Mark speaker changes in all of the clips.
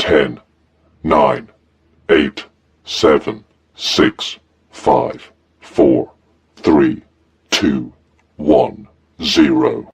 Speaker 1: 10, 9, 8, 7, 6, 5, 4, 3, 2, 1, 0.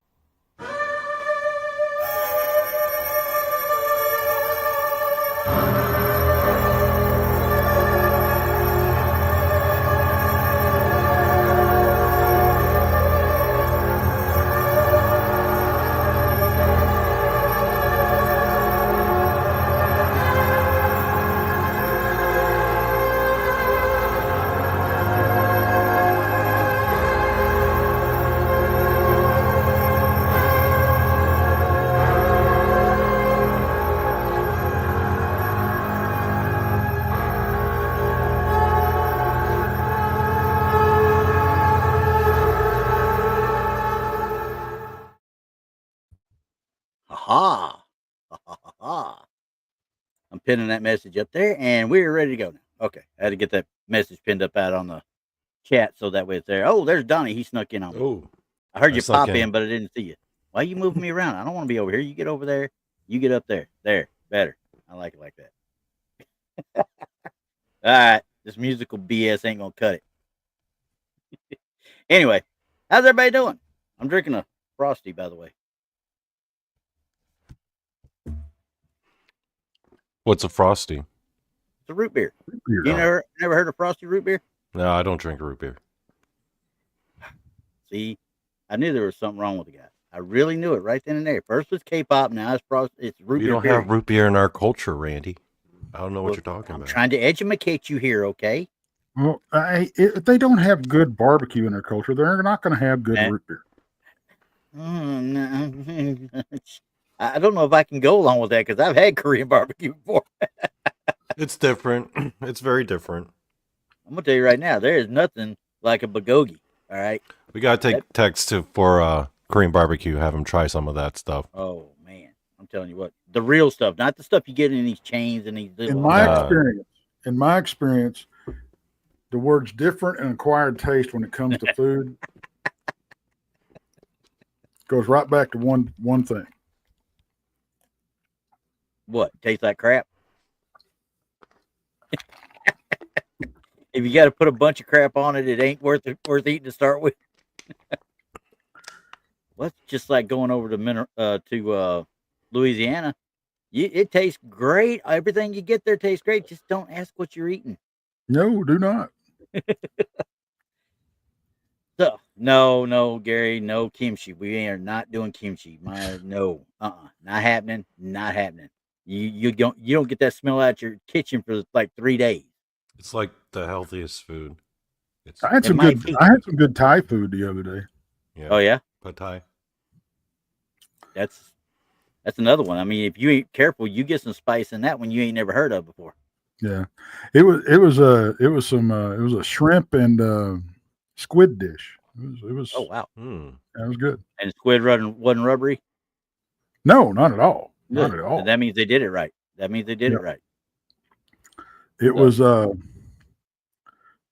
Speaker 2: Ha ha. I'm pinning that message up there, and we're ready to go now. Okay, I had to get that message pinned up out on the chat so that way it's there. Oh, there's Donny. He snuck in on me.
Speaker 3: Oh,
Speaker 2: I heard you pop in, but I didn't see you. Why are you moving me around? I don't want to be over here. You get over there. You get up there. There, better. I like it like that. All right, this musical BS ain't gonna cut it. Anyway, how's everybody doing? I'm drinking a Frosty, by the way.
Speaker 3: what's a Frosty?
Speaker 2: It's a root beer. You never heard of Frosty root beer?
Speaker 3: No, I don't drink root beer.
Speaker 2: See, I knew there was something wrong with the guy. I really knew it right then and there. First was K-pop, now it's Frosty. It's root beer.
Speaker 3: We don't have root beer in our culture, Randy. I don't know what you're talking about.
Speaker 2: I'm trying to educate you here, okay?
Speaker 4: Well, if they don't have good barbecue in their culture, they're not going to have good root beer.
Speaker 2: I don't know if I can go along with that because I've had Korean barbecue before.
Speaker 3: It's different. It's very different.
Speaker 2: I'm gonna tell you right now, there is nothing like a bulgogi. All right,
Speaker 3: we gotta take Tex for Korean barbecue. Have him try some of that stuff.
Speaker 2: Oh man, I'm telling you what, the real stuff, not the stuff you get in these chains and these.
Speaker 4: In my experience, the words different and acquired taste when it comes to food goes right back to one thing.
Speaker 2: What tastes like crap? If you got to put a bunch of crap on it, it ain't worth eating to start with. What's just like going over to Louisiana? It tastes great. Everything you get there tastes great. Just don't ask what you're eating.
Speaker 4: No, do not.
Speaker 2: So no, Gary, no kimchi. We are not doing kimchi. Not happening. Not happening. You don't get that smell out your kitchen for like 3 days.
Speaker 3: It's like the healthiest food.
Speaker 4: I had some good Thai food the other day.
Speaker 3: Yeah.
Speaker 2: Oh yeah,
Speaker 3: pad Thai.
Speaker 2: That's another one. I mean, if you ain't careful, you get some spice in that one you ain't never heard of before.
Speaker 4: Yeah, it was a shrimp and squid dish. It was.
Speaker 2: Oh wow,
Speaker 4: that was good.
Speaker 2: And squid wasn't rubbery.
Speaker 4: No, not at all.
Speaker 2: Good.
Speaker 4: Not at all.
Speaker 2: So that means they did it right. It right.
Speaker 4: It was,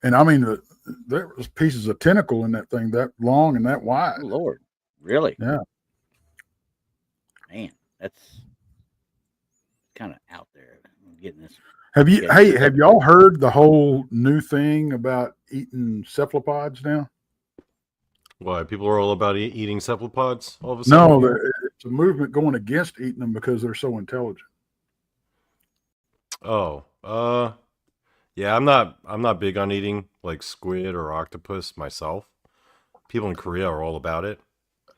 Speaker 4: and I mean, there was pieces of tentacle in that thing that long and that wide.
Speaker 2: Oh, Lord, really?
Speaker 4: Yeah.
Speaker 2: Man, that's kind of out there. I'm getting this.
Speaker 4: Have y'all heard the whole new thing about eating cephalopods now?
Speaker 3: Why people are all about eating cephalopods all of a sudden?
Speaker 4: No, it's a movement going against eating them because they're so intelligent.
Speaker 3: Oh, yeah, I'm not big on eating like squid or octopus myself. People in Korea are all about it.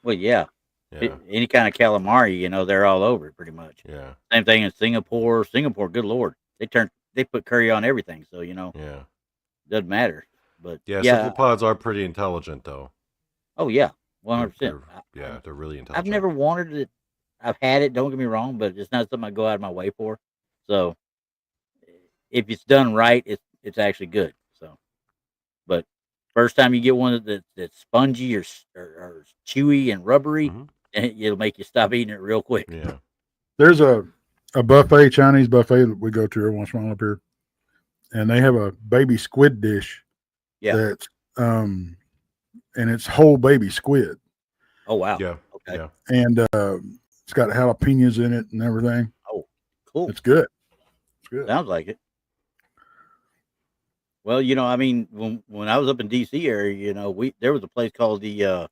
Speaker 2: Well, yeah. Any kind of calamari, they're all over it pretty much.
Speaker 3: Yeah. Same
Speaker 2: thing in Singapore. Singapore, good Lord, they put curry on everything, so
Speaker 3: Yeah.
Speaker 2: doesn't matter. But
Speaker 3: yeah, cephalopods are pretty intelligent though.
Speaker 2: Oh yeah, 100%.
Speaker 3: Yeah, they're really intelligent.
Speaker 2: I've never wanted it. I've had it. Don't get me wrong, but it's not something I go out of my way for. So if it's done right, it's actually good. So, but first time you get one that's spongy or chewy and rubbery, it'll make you stop eating it real quick.
Speaker 3: Yeah.
Speaker 4: There's a Chinese buffet that we go to every once in a while up here, and they have a baby squid dish.
Speaker 2: Yeah.
Speaker 4: That's and it's whole baby squid.
Speaker 2: Oh wow.
Speaker 3: Yeah.
Speaker 2: Okay.
Speaker 3: Yeah.
Speaker 4: And it's got jalapenos in it and everything.
Speaker 2: Oh, cool.
Speaker 4: It's good. good.
Speaker 2: Sounds like it. Well, I mean, when I was up in DC area, there was a place called the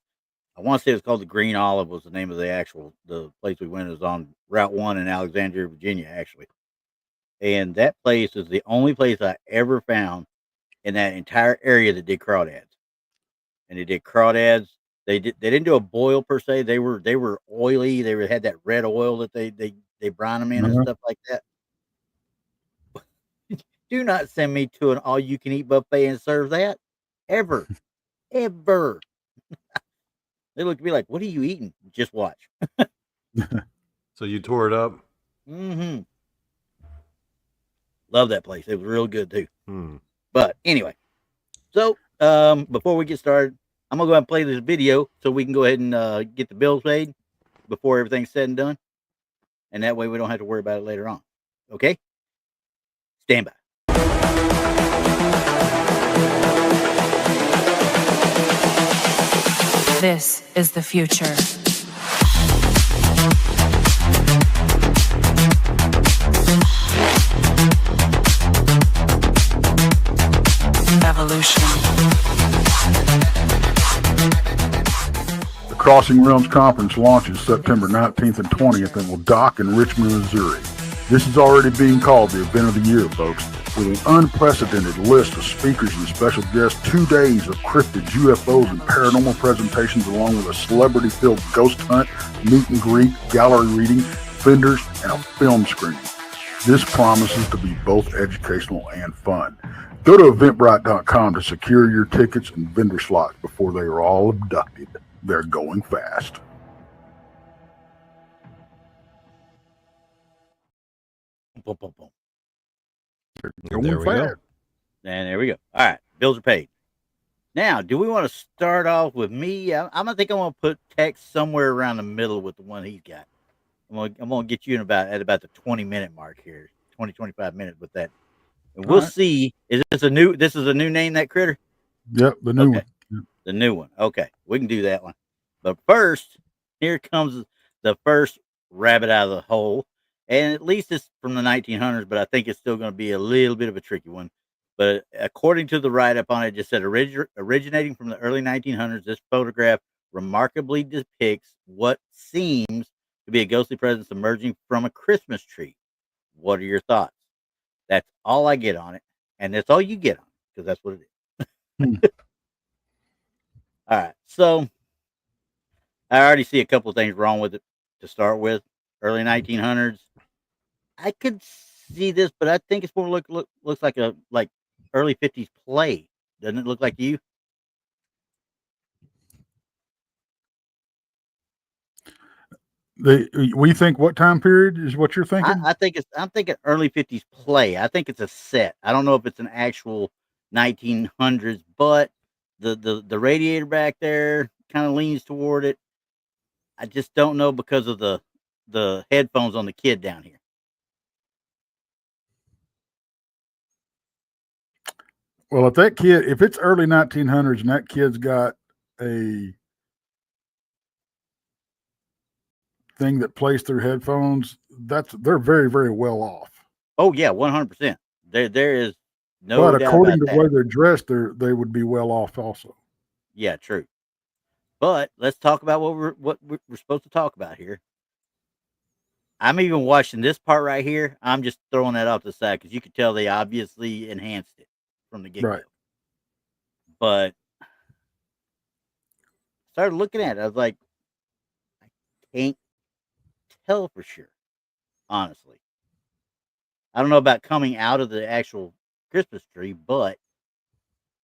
Speaker 2: I want to say it was called the Green Olive was the name of the place we went. It was on Route 1 in Alexandria, Virginia, actually. And that place is the only place I ever found in that entire area that did crawdads. And they did crawdads. They didn't do a boil per se. They were oily. They had that red oil that they brine them in and stuff like that. Do not send me to an all-you-can-eat buffet and serve that. Ever. Ever. They look at me like, what are you eating? Just watch.
Speaker 3: So you tore it up?
Speaker 2: Mm-hmm. Love that place. It was real good, too.
Speaker 3: Hmm.
Speaker 2: But anyway. So, before we get started, I'm going to go ahead and play this video so we can go ahead and get the bills paid before everything's said and done. And that way we don't have to worry about it later on. Okay? Stand by.
Speaker 5: This is the future. Evolution.
Speaker 4: The Crossing Realms Conference launches September 19th and 20th and will dock in Richmond, Missouri. This is already being called the event of the year, folks. With an unprecedented list of speakers and special guests, 2 days of cryptids, UFOs, and paranormal presentations, along with a celebrity-filled ghost hunt, meet and greet, gallery reading, vendors, and a film screening. This promises to be both educational and fun. Go to eventbrite.com to secure your tickets and vendor slots before they are all abducted. They're going fast.
Speaker 2: Boom, boom, boom.
Speaker 4: Going
Speaker 3: There we
Speaker 4: fast.
Speaker 3: go.
Speaker 2: And there we go. All right. Bills are paid. Now, do we want to start off with me? I'm going to put Tex somewhere around the middle with the one he's got. I'm going to get you at about the 20-minute mark here. 20, 25 minutes with that. And we'll see. This is a new name, that critter?
Speaker 4: Yep, the new one. Yep.
Speaker 2: The new one. Okay. We can do that one. But first, here comes the first rabbit out of the hole. And at least it's from the 1900s, but I think it's still going to be a little bit of a tricky one. But according to the write-up on it, just said originating from the early 1900s, this photograph remarkably depicts what seems to be a ghostly presence emerging from a Christmas tree. What are your thoughts? That's all I get on it, and that's all you get on it, because that's what it is. All right, so I already see a couple of things wrong with it to start with. Early 1900s. I could see this, but I think it's more looks like a early 50s play. Doesn't it look like you?
Speaker 4: We think what time period is what you're thinking?
Speaker 2: I'm thinking early 50s play. I think it's a set. I don't know if it's an actual 1900s, but the radiator back there kind of leans toward it. I just don't know because of the headphones on the kid down here.
Speaker 4: Well, if it's early 1900s and that kid's got a thing that plays through headphones, they're very, very well off.
Speaker 2: Oh yeah, 100%. There is no
Speaker 4: But
Speaker 2: doubt
Speaker 4: according
Speaker 2: about
Speaker 4: to
Speaker 2: that.
Speaker 4: the way they're dressed, they would be well off also.
Speaker 2: Yeah, true. But let's talk about what we're supposed to talk about here. I'm even watching this part right here. I'm just throwing that off the side because you could tell they obviously enhanced it from the get-go.
Speaker 4: Right.
Speaker 2: But I started looking at it. I was like, I can't tell for sure, honestly. I don't know about coming out of the actual Christmas tree, but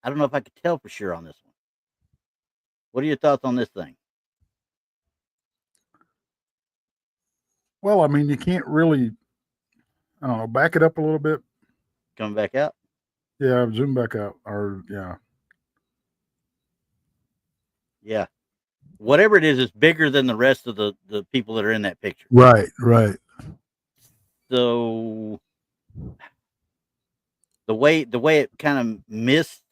Speaker 2: I don't know if I could tell for sure on this one. What are your thoughts on this thing?
Speaker 4: Well, I mean, you can't really, I don't know, back it up a little bit.
Speaker 2: Coming back out?
Speaker 4: Yeah, zoom back out.
Speaker 2: Yeah. Whatever it is, it's bigger than the rest of the people that are in that picture.
Speaker 4: Right.
Speaker 2: So the way it kind of missed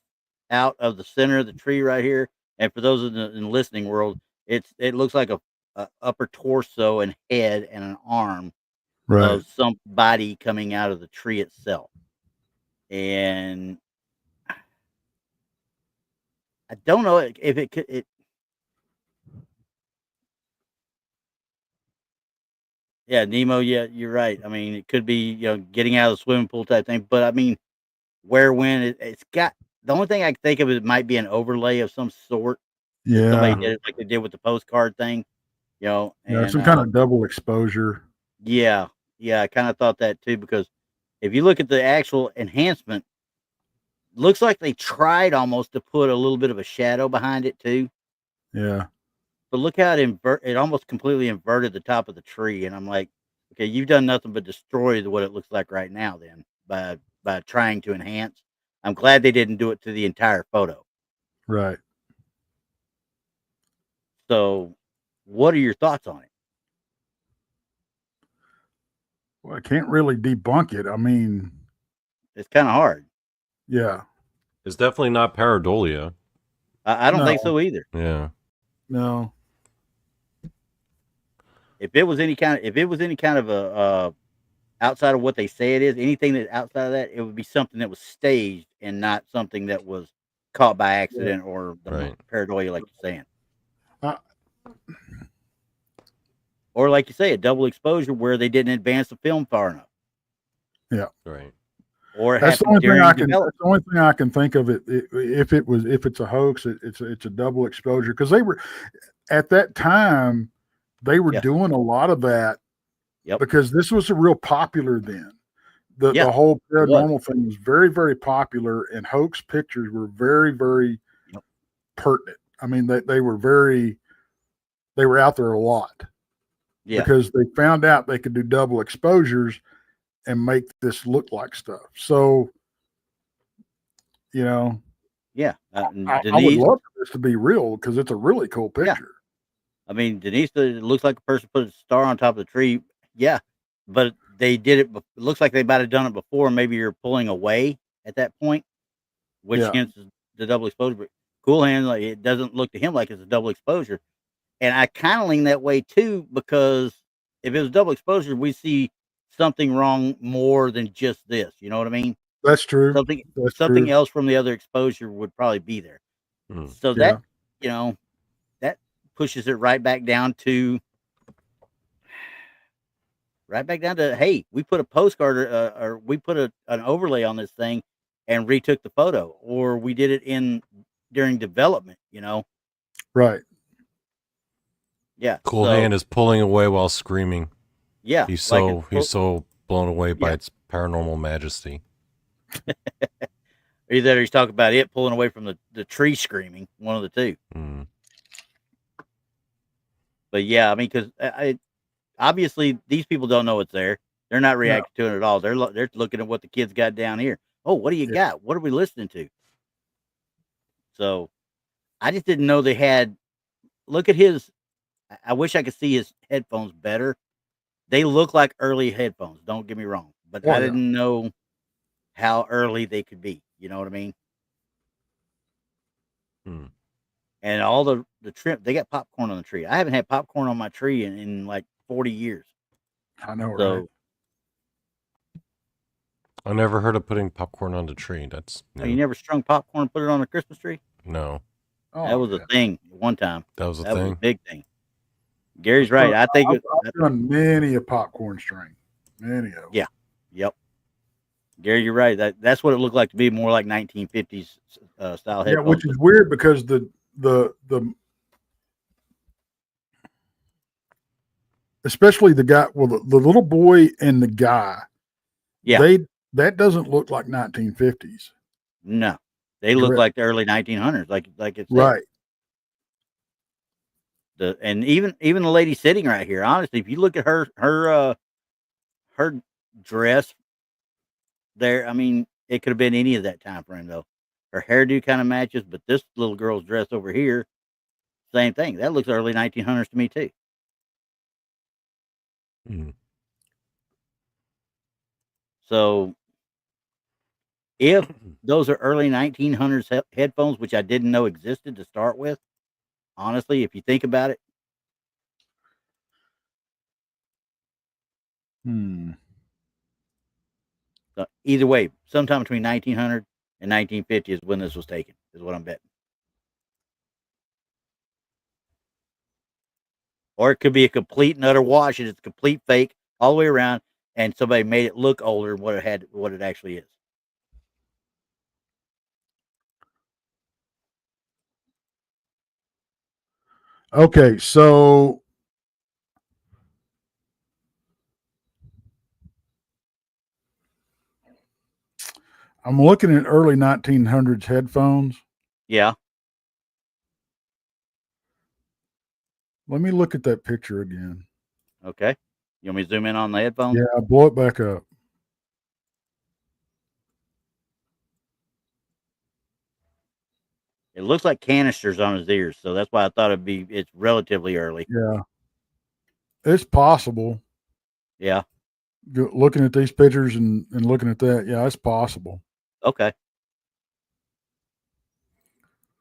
Speaker 2: out of the center of the tree right here, and for those in the listening world, it looks like a upper torso and head and an arm
Speaker 4: Right.
Speaker 2: of somebody coming out of the tree itself. And I don't know if it could. Yeah, Nemo. Yeah, you're right. I mean, it could be getting out of the swimming pool type thing. But I mean, where when it's got the only thing I can think of is it might be an overlay of some sort. If somebody
Speaker 4: Yeah.
Speaker 2: did it like they did with the postcard thing,
Speaker 4: Yeah,
Speaker 2: and
Speaker 4: some kind of double exposure.
Speaker 2: yeah, I kind of thought that too because if you look at the actual enhancement, looks like they tried almost to put a little bit of a shadow behind it too.
Speaker 4: Yeah.
Speaker 2: But look how it almost completely inverted the top of the tree, and I'm like, okay, you've done nothing but destroy what it looks like right now. Then by trying to enhance, I'm glad they didn't do it to the entire photo.
Speaker 4: Right.
Speaker 2: So, what are your thoughts on it?
Speaker 4: Well, I can't really debunk it. I mean,
Speaker 2: It's kind of hard.
Speaker 4: yeah.
Speaker 3: It's definitely not pareidolia.
Speaker 2: I don't think
Speaker 4: No.
Speaker 2: so either.
Speaker 3: Yeah.
Speaker 4: No.
Speaker 2: If it was any kind of a outside of what they say it is, anything that outside of that, it would be something that was staged and not something that was caught by accident or the
Speaker 3: Right.
Speaker 2: pareidolia, like you're saying.
Speaker 4: Uh,
Speaker 2: Or like you say, a double exposure where they didn't advance the film far enough.
Speaker 4: Yeah.
Speaker 3: Right.
Speaker 2: Or it
Speaker 4: That's the
Speaker 2: happened
Speaker 4: only thing
Speaker 2: during
Speaker 4: I can.
Speaker 2: development.
Speaker 4: That's the only thing I can think of it. If it's a hoax, it's a double exposure because they were at that time they were
Speaker 2: Yeah.
Speaker 4: doing a lot of that.
Speaker 2: Yep.
Speaker 4: Because this was a real popular then. The whole paranormal thing was very, very popular, and hoax pictures were very, very pertinent. I mean, they were out there a lot.
Speaker 2: Yeah.
Speaker 4: Because they found out they could do double exposures and make this look like stuff. So,
Speaker 2: Yeah.
Speaker 4: I would love for this to be real because it's a really cool picture.
Speaker 2: I mean, Denise, it looks like a person put a star on top of the tree. Yeah, but they did it. It looks like they might have done it before. Maybe you're pulling away at that point, which hence the double exposure. But Cool Hand, like, it doesn't look to him like it's a double exposure. And I kind of lean that way too, because if it was double exposure, we see something wrong more than just this. You know what I mean?
Speaker 4: That's true.
Speaker 2: Something else from the other exposure would probably be there. So that, that pushes it right back down to, hey, we put a postcard or we put an overlay on this thing and retook the photo, or we did it during development,
Speaker 4: Right.
Speaker 2: Yeah.
Speaker 3: Cool Hand is pulling away while screaming.
Speaker 2: Yeah.
Speaker 3: He's so blown away by its paranormal majesty.
Speaker 2: Either he's talking about it pulling away from the tree screaming, one of the two. But yeah, I mean, because obviously these people don't know it's there. They're not reacting to it at all. They're looking at what the kids got down here. Oh, what do you got? What are we listening to? So I just didn't know they had. Look at his. I wish I could see his headphones better. They look like early headphones. Don't get me wrong, but I didn't know how early they could be. You know what I mean? And all the trim, they got popcorn on the tree. I haven't had popcorn on my tree in like 40 years.
Speaker 4: I know,
Speaker 2: So,
Speaker 4: right?
Speaker 3: I never heard of putting popcorn on the tree. That's
Speaker 2: new. You never strung popcorn and put it on a Christmas tree?
Speaker 3: No.
Speaker 2: That was a thing one time.
Speaker 3: That was a
Speaker 2: thing.
Speaker 3: Was
Speaker 2: a big thing. Gary's right. I think
Speaker 4: I've done many a popcorn string. Many of them.
Speaker 2: Yeah. Yep. Gary, you're right. That's what it looked like to be more like 1950s style headphones.
Speaker 4: Yeah, which is weird because the especially the guy, well, the little boy and the guy, that doesn't look like 1950s.
Speaker 2: No, they look like the early 1900s, like it's
Speaker 4: right.
Speaker 2: And even the lady sitting right here, honestly, if you look at her dress there, I mean, it could have been any of that time frame though. Her hairdo kind of matches, but this little girl's dress over here, same thing. That looks early 1900s to me too. So if those are early 1900s headphones, which I didn't know existed to start with, honestly, if you think about it, So either way, sometime between 1900 and 1950 is when this was taken, is what I'm betting. Or it could be a complete and utter wash, and it's a complete fake all the way around, and somebody made it look older than what it actually is.
Speaker 4: Okay, so I'm looking at early 1900s headphones.
Speaker 2: Yeah.
Speaker 4: Let me look at that picture again.
Speaker 2: Okay. You want me to zoom in on the headphones?
Speaker 4: Yeah, blow it back up.
Speaker 2: It looks like canisters on his ears, so that's why I thought it's relatively early.
Speaker 4: Yeah. It's possible.
Speaker 2: Yeah.
Speaker 4: Looking at these pictures and looking at that, yeah, it's possible.
Speaker 2: Okay.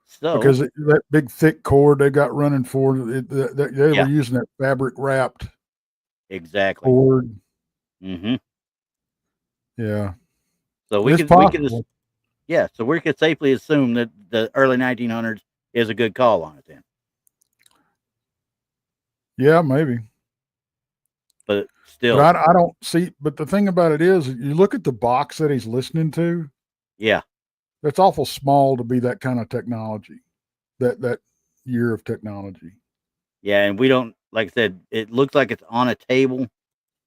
Speaker 2: So
Speaker 4: because that big thick cord they got running for it, they were using that fabric wrapped cord.
Speaker 2: Mm-hmm.
Speaker 4: Yeah.
Speaker 2: So we could safely assume that the early 1900s is a good call on it then.
Speaker 4: Yeah, maybe.
Speaker 2: But still,
Speaker 4: but I don't see. But the thing about it is, you look at the box that he's listening to.
Speaker 2: Yeah,
Speaker 4: that's awful small to be that kind of technology. That year of technology.
Speaker 2: Yeah, and we don't, like I said, it looks like it's on a table.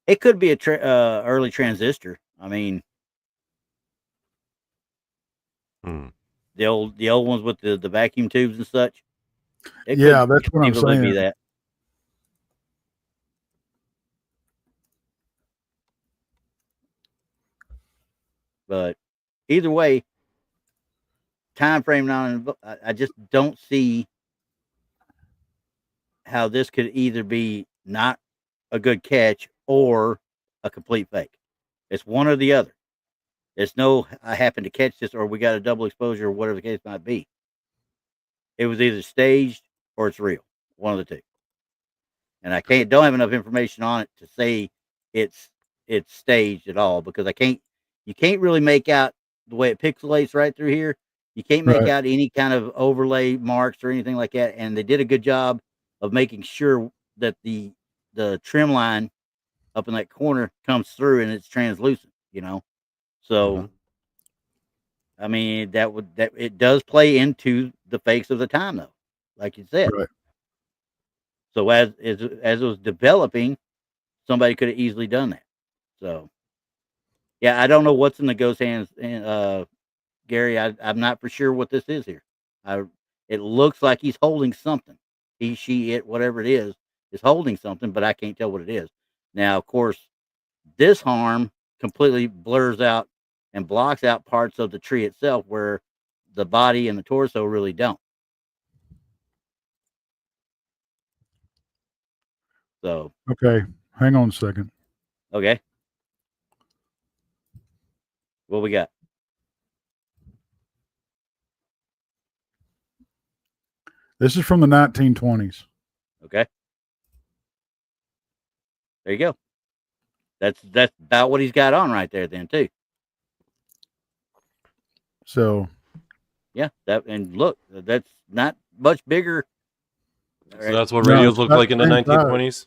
Speaker 2: It could be a early transistor. I mean, the old ones with the vacuum tubes and such.
Speaker 4: That's what I'm saying.
Speaker 2: Be that. But either way, time frame now, I just don't see how this could either be not a good catch or a complete fake. It's one or the other. It's no, I happened to catch this, or we got a double exposure, or whatever the case might be. It was either staged or it's real. One of the two. And I don't have enough information on it to say it's staged at all, because you can't really make out the way it pixelates right through here. You can't make out any kind of overlay marks or anything like that. And they did a good job of making sure that the trim line up in that corner comes through and it's translucent, So, I mean, that it does play into the fakes of the time, though, like you said.
Speaker 4: Right.
Speaker 2: So as it was developing, somebody could have easily done that. So, yeah, I don't know what's in the ghost hands, Gary. I'm not for sure what this is here. It looks like he's holding something. He, she, it, whatever it is holding something, but I can't tell what it is. Now, of course, this harm completely blurs out and blocks out parts of the tree itself, where the body and the torso really don't. So,
Speaker 4: okay, hang on a second.
Speaker 2: Okay, what we got?
Speaker 4: This is from the 1920s.
Speaker 2: Okay, there you go. That's about what he's got on right there, then, too.
Speaker 4: So,
Speaker 2: yeah, and look, that's not much bigger.
Speaker 3: So that's what radios looked like in the 1920s?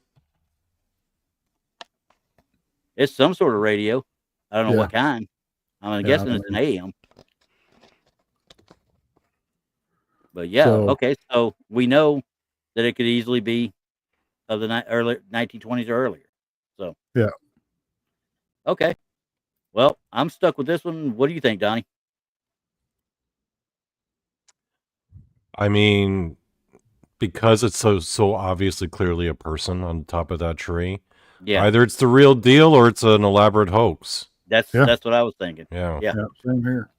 Speaker 2: It's some sort of radio. I don't know what kind. I'm guessing it's an AM. But yeah, okay. So we know that it could easily be of the early 1920s or earlier. So
Speaker 4: yeah.
Speaker 2: Okay. Well, I'm stuck with this one. What do you think, Donnie?
Speaker 3: I mean, because it's so obviously clearly a person on top of that tree.
Speaker 2: Yeah.
Speaker 3: Either it's the real deal or it's an elaborate hoax.
Speaker 2: That's what I was thinking.
Speaker 3: Yeah.
Speaker 4: Same here.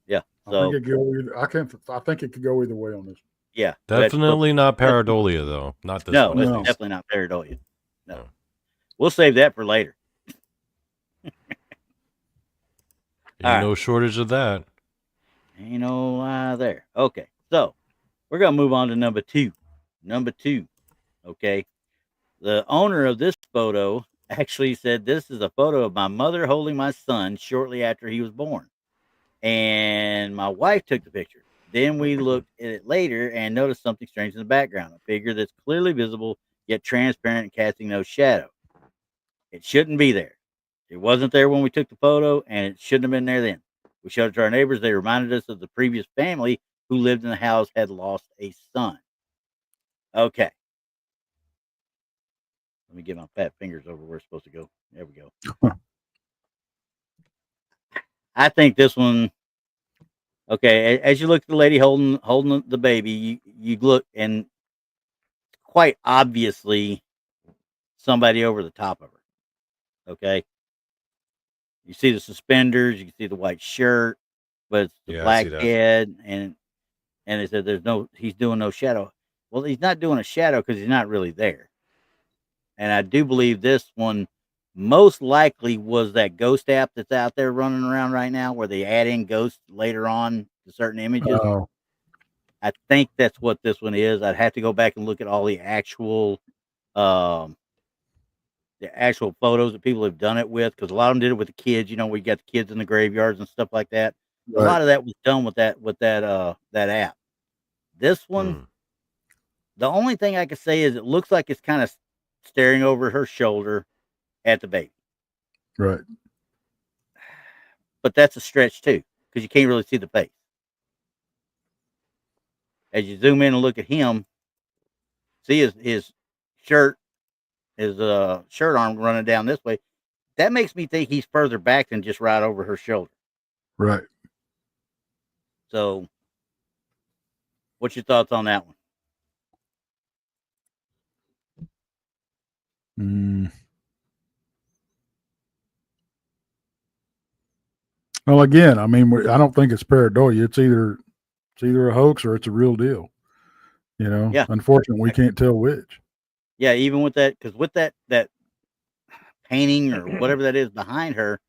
Speaker 2: Yeah.
Speaker 4: So I think it could go either way on this.
Speaker 2: Yeah.
Speaker 3: Definitely not pareidolia, though. Not this one.
Speaker 2: No, it's definitely not pareidolia. No. We'll save that for later.
Speaker 3: Ain't no shortage of that.
Speaker 2: Ain't no lie there. Okay. So we're gonna move on to number two. Okay. The owner of this photo actually said, "This is a photo of my mother holding my son shortly after he was born. And my wife took the picture. Then we looked at it later and noticed something strange in the background, a figure that's clearly visible, yet transparent and casting no shadow. It shouldn't be there. It wasn't there when we took the photo, and it shouldn't have been there then. We showed it to our neighbors. They reminded us of the previous family who lived in the house had lost a son." Okay. Let me get my fat fingers over where it's supposed to go. There we go. I think this one. Okay, as you look at the lady holding the baby, you look, and quite obviously somebody over the top of her. Okay, you see the suspenders, you can see the white shirt, but it's the black head, and they said he's doing no shadow. Well, he's not doing a shadow because he's not really there. And I do believe this one most likely was that ghost app that's out there running around right now, where they add in ghosts later on to certain images.
Speaker 4: Oh.
Speaker 2: I think that's what this one is. I'd have to go back and look at all the actual photos that people have done it with, because a lot of them did it with the kids. You know, we got the kids in the graveyards and stuff like that. Right. A lot of that was done with that app. This one, the only thing I could say is it looks like it's kind of staring over her shoulder at the baby.
Speaker 4: Right.
Speaker 2: But that's a stretch too, because you can't really see the face. As you zoom in and look at him, see his shirt, his shirt arm running down this way. That makes me think he's further back than just right over her shoulder.
Speaker 4: Right.
Speaker 2: So, what's your thoughts on that one?
Speaker 4: Well, again, I mean, I don't think it's pareidolia. It's either a hoax or it's a real deal. You know,
Speaker 2: yeah.
Speaker 4: Unfortunately, we can't tell which.
Speaker 2: Yeah, even with that, because with that painting or whatever that is behind her,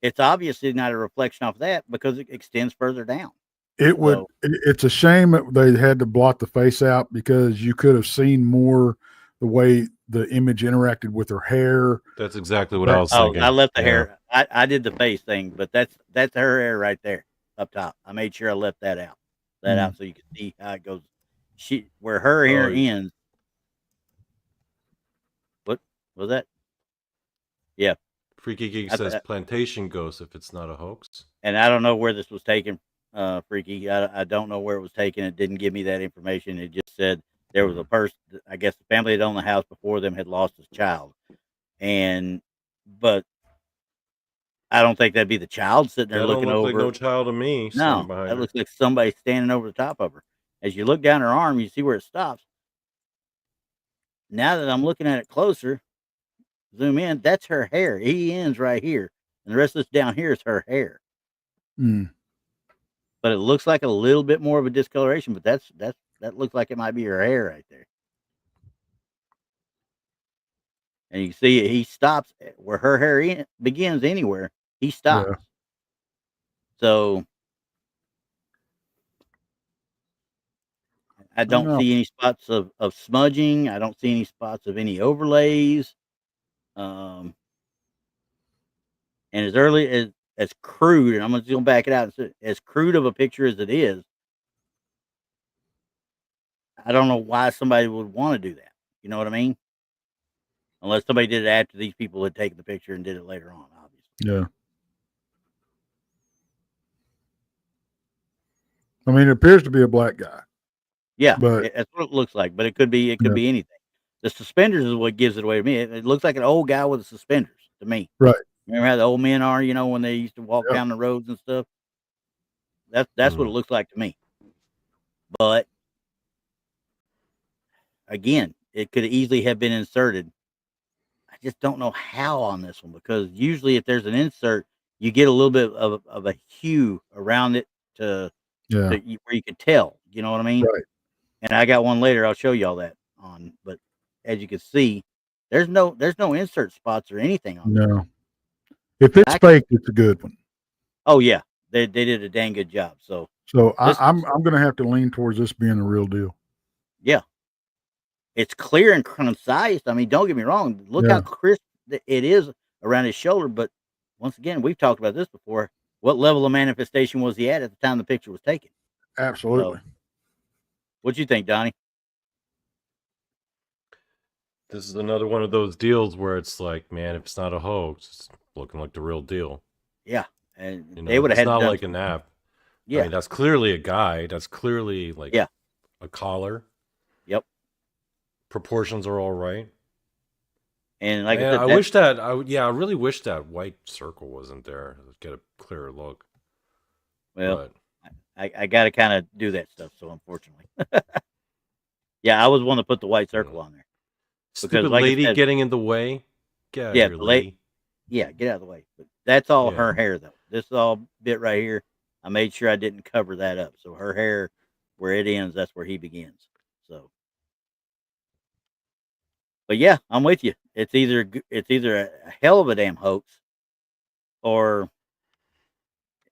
Speaker 2: it's obviously not a reflection off that because it extends further down.
Speaker 4: It's a shame that they had to blot the face out, because you could have seen more the way the image interacted with her hair.
Speaker 3: That's exactly what I was thinking.
Speaker 2: I left the hair. I did the face thing, but that's her hair right there up top. I made sure I left that out. Out so you can see how it goes. Where her hair ends. What was that? Yeah.
Speaker 3: Freaky Geek says plantation ghost if it's not a hoax.
Speaker 2: And I don't know where this was taken, Freaky. I don't know where it was taken. It didn't give me that information. It just said there was a person, I guess the family that owned the house before them had lost his child. But I don't think that'd be the child sitting there looking over.
Speaker 3: That don't look like no child to me.
Speaker 2: No, that looks like somebody standing over the top of her. As you look down her arm, you see where it stops. Now that I'm looking at it closer, zoom in, that's her hair. He ends right here. And the rest of this down here is her hair. But it looks like a little bit more of a discoloration, but that looks like it might be her hair right there. And you can see he stops where her hair begins anywhere. He stops. Yeah. So I don't see any spots of smudging. I don't see any spots of any overlays. And as crude, and I'm going to back it out, as crude of a picture as it is, I don't know why somebody would want to do that. You know what I mean? Unless somebody did it after these people had taken the picture and did it later on, obviously.
Speaker 4: Yeah. I mean, it appears to be a black guy.
Speaker 2: Yeah, but that's what it looks like. But it could be anything. The suspenders is what gives it away to me. It looks like an old guy with suspenders to me.
Speaker 4: Right.
Speaker 2: Remember how the old men are, when they used to walk down the roads and stuff? That's what it looks like to me. But again, it could easily have been inserted. I just don't know how on this one, because usually if there's an insert, you get a little bit of a hue around it to where you can tell. You know what I mean?
Speaker 4: Right.
Speaker 2: And I got one later. I'll show you all that on. But as you can see, there's no insert spots or anything on.
Speaker 4: No. This. If it's fake, it's a good one.
Speaker 2: Oh yeah, they did a dang good job. So
Speaker 4: I'm going to have to lean towards this being a real deal.
Speaker 2: Yeah, it's clear and concise. I mean, don't get me wrong. Look how crisp it is around his shoulder. But once again, we've talked about this before. What level of manifestation was he at the time the picture was taken?
Speaker 4: Absolutely.
Speaker 2: So, what you think, Donnie?
Speaker 3: This is another one of those deals where it's like, man, if it's not a hoax, it's looking like the real deal.
Speaker 2: Yeah, and
Speaker 3: You know,
Speaker 2: they would have
Speaker 3: it's
Speaker 2: had
Speaker 3: not
Speaker 2: done
Speaker 3: like an app.
Speaker 2: Yeah,
Speaker 3: I mean, that's clearly a guy. That's clearly like
Speaker 2: Yeah.
Speaker 3: a collar.
Speaker 2: Yep.
Speaker 3: Proportions are all right.
Speaker 2: And like
Speaker 3: Man,
Speaker 2: I said,
Speaker 3: I wish that I really wish that white circle wasn't there to get a clearer look.
Speaker 2: well,
Speaker 3: But
Speaker 2: I got to kind of do that stuff. So unfortunately, yeah, I was one to put the white circle on there.
Speaker 3: stupid
Speaker 2: like I
Speaker 3: lady
Speaker 2: said-
Speaker 3: getting in the way. Get out of
Speaker 2: Yeah,
Speaker 3: here,
Speaker 2: the
Speaker 3: lady.
Speaker 2: Yeah, get out of the way. But that's all
Speaker 3: Yeah.
Speaker 2: her hair, though. This is all bit right here. I made sure I didn't cover that up. So her hair, where it ends, that's where he begins. So, but yeah, I'm with you. It's either a hell of a damn hoax, or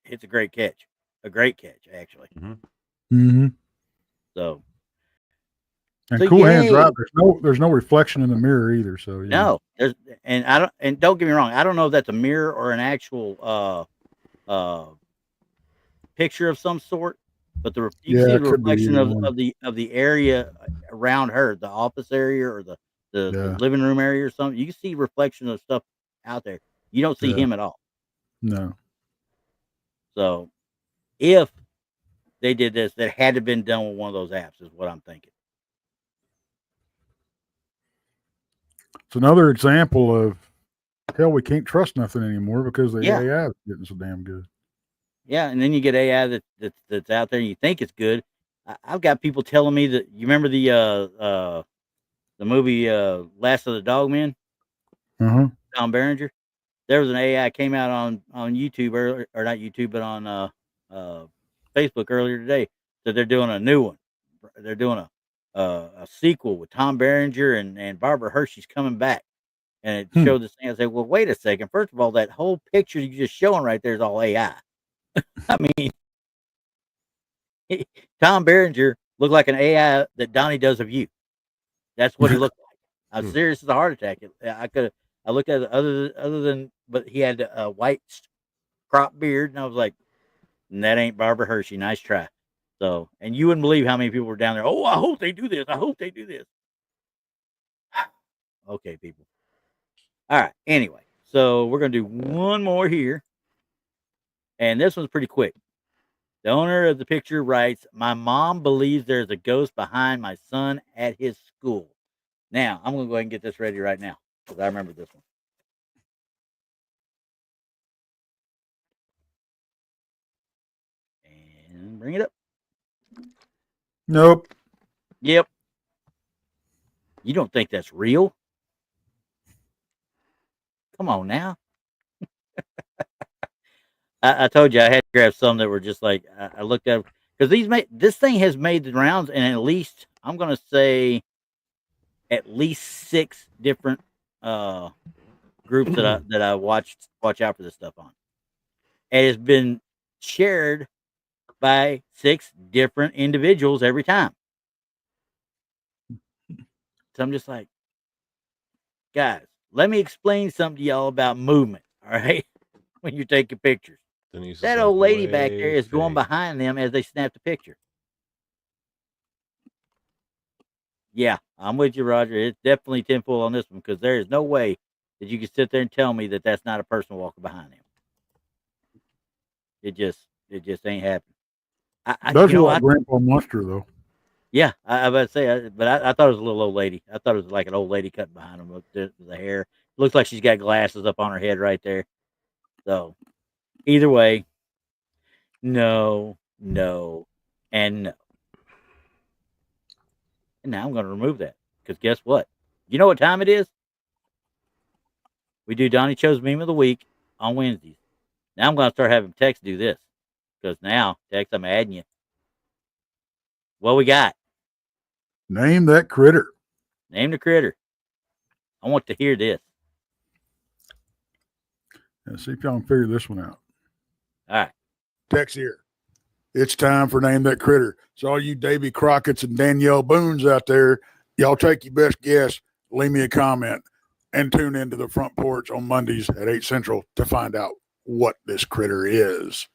Speaker 2: it's a great catch. A great catch, actually.
Speaker 4: Mm-hmm.
Speaker 2: So
Speaker 4: And
Speaker 2: So,
Speaker 4: Cool Hand's
Speaker 2: yay.
Speaker 4: right. There's no reflection in the mirror either. So yeah.
Speaker 2: no, there's and don't get me wrong. I don't know if that's a mirror or an actual picture of some sort, but you
Speaker 4: Yeah,
Speaker 2: see
Speaker 4: it
Speaker 2: the
Speaker 4: could be
Speaker 2: reflection
Speaker 4: either one.
Speaker 2: of the area around her, the office area or the
Speaker 4: Yeah.
Speaker 2: living room area or something. You can see reflection of stuff out there. You don't see
Speaker 4: Yeah.
Speaker 2: him at all.
Speaker 4: No.
Speaker 2: So if they did this, that had to have been done with one of those apps, is what I'm thinking.
Speaker 4: It's another example of hell. We can't trust nothing anymore because the
Speaker 2: Yeah.
Speaker 4: AI is getting so damn good.
Speaker 2: Yeah, and then you get AI that's out there, and you think it's good. I've got people telling me that you remember the movie Last of the Dogmen,
Speaker 4: Uh-huh.
Speaker 2: Tom Berenger. There was an AI came out on YouTube or not YouTube, but on Facebook earlier today that they're doing a new one. They're doing a sequel with Tom Berenger and Barbara Hershey's coming back, and it showed this thing. I said, well, wait a second. First of all, that whole picture you're just showing right there is all AI. I mean, Tom Berenger looked like an AI that Donnie does of you. That's what he looked like. I was serious as a heart attack. I looked at it other than, but he had a white crop beard, and I was like, that ain't Barbara Hershey. Nice try. So, and you wouldn't believe how many people were down there. Oh, I hope they do this. I hope they do this. Okay, people. All right. Anyway, so we're gonna do one more here, and this one's pretty quick. The owner of the picture writes, "My mom believes there's a ghost behind my son at his school." Now, I'm going to go ahead and get this ready right now because I remember this one. And bring it up.
Speaker 4: Nope.
Speaker 2: Yep. You don't think that's real? Come on now. I told you I had to grab some that were just like, I looked at, because this thing has made the rounds, and at least, I'm going to say, at least 6 different groups that I watch out for this stuff on. It has been shared by 6 different individuals every time. So I'm just like, guys, let me explain something to y'all about movement, all right? When you're taking pictures.
Speaker 3: Denise is
Speaker 2: That
Speaker 3: like,
Speaker 2: old lady back there
Speaker 3: way
Speaker 2: is going
Speaker 3: fake.
Speaker 2: behind them as they snap the picture. Yeah, I'm with you, Roger. It's definitely tinfoil on this one because there is no way that you can sit there and tell me that that's not a person walking behind him. It just ain't happening.
Speaker 4: Does look like Grandpa Monster though.
Speaker 2: Yeah, I was about to say, but I thought it was a little old lady. I thought it was like an old lady cutting behind him with the hair. Looks like she's got glasses up on her head right there. So, either way, no, and no. And now I'm going to remove that because guess what? You know what time it is? We do Donnie Cho's Meme of the Week on Wednesdays. Now I'm going to start having Tex do this because now, Tex, I'm adding you. What we got?
Speaker 4: Name that critter.
Speaker 2: Name the critter. I want to hear this.
Speaker 4: Let's see if y'all can figure this one out.
Speaker 2: All right.
Speaker 4: Tex here. It's time for Name That Critter. So all you Davy Crockett's and Danielle Boones out there, y'all take your best guess. Leave me a comment. and tune into the Front Porch on Mondays at 8 Central to find out what this critter is.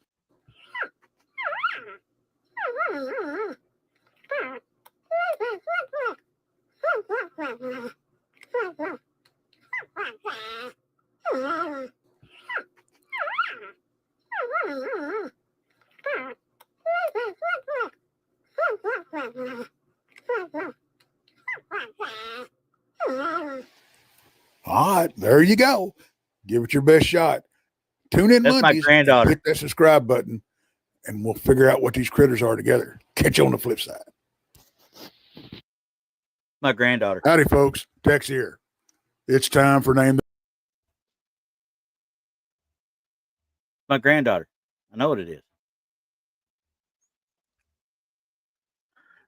Speaker 4: All right, there you go. Give it your best shot. Tune in
Speaker 2: That's
Speaker 4: Mondays.
Speaker 2: my granddaughter.
Speaker 4: Hit that subscribe button, and we'll figure out what these critters are together. Catch you on the flip side.
Speaker 2: My granddaughter.
Speaker 4: Howdy, folks. Tex here. It's time for Name the...
Speaker 2: My granddaughter. I know what it is.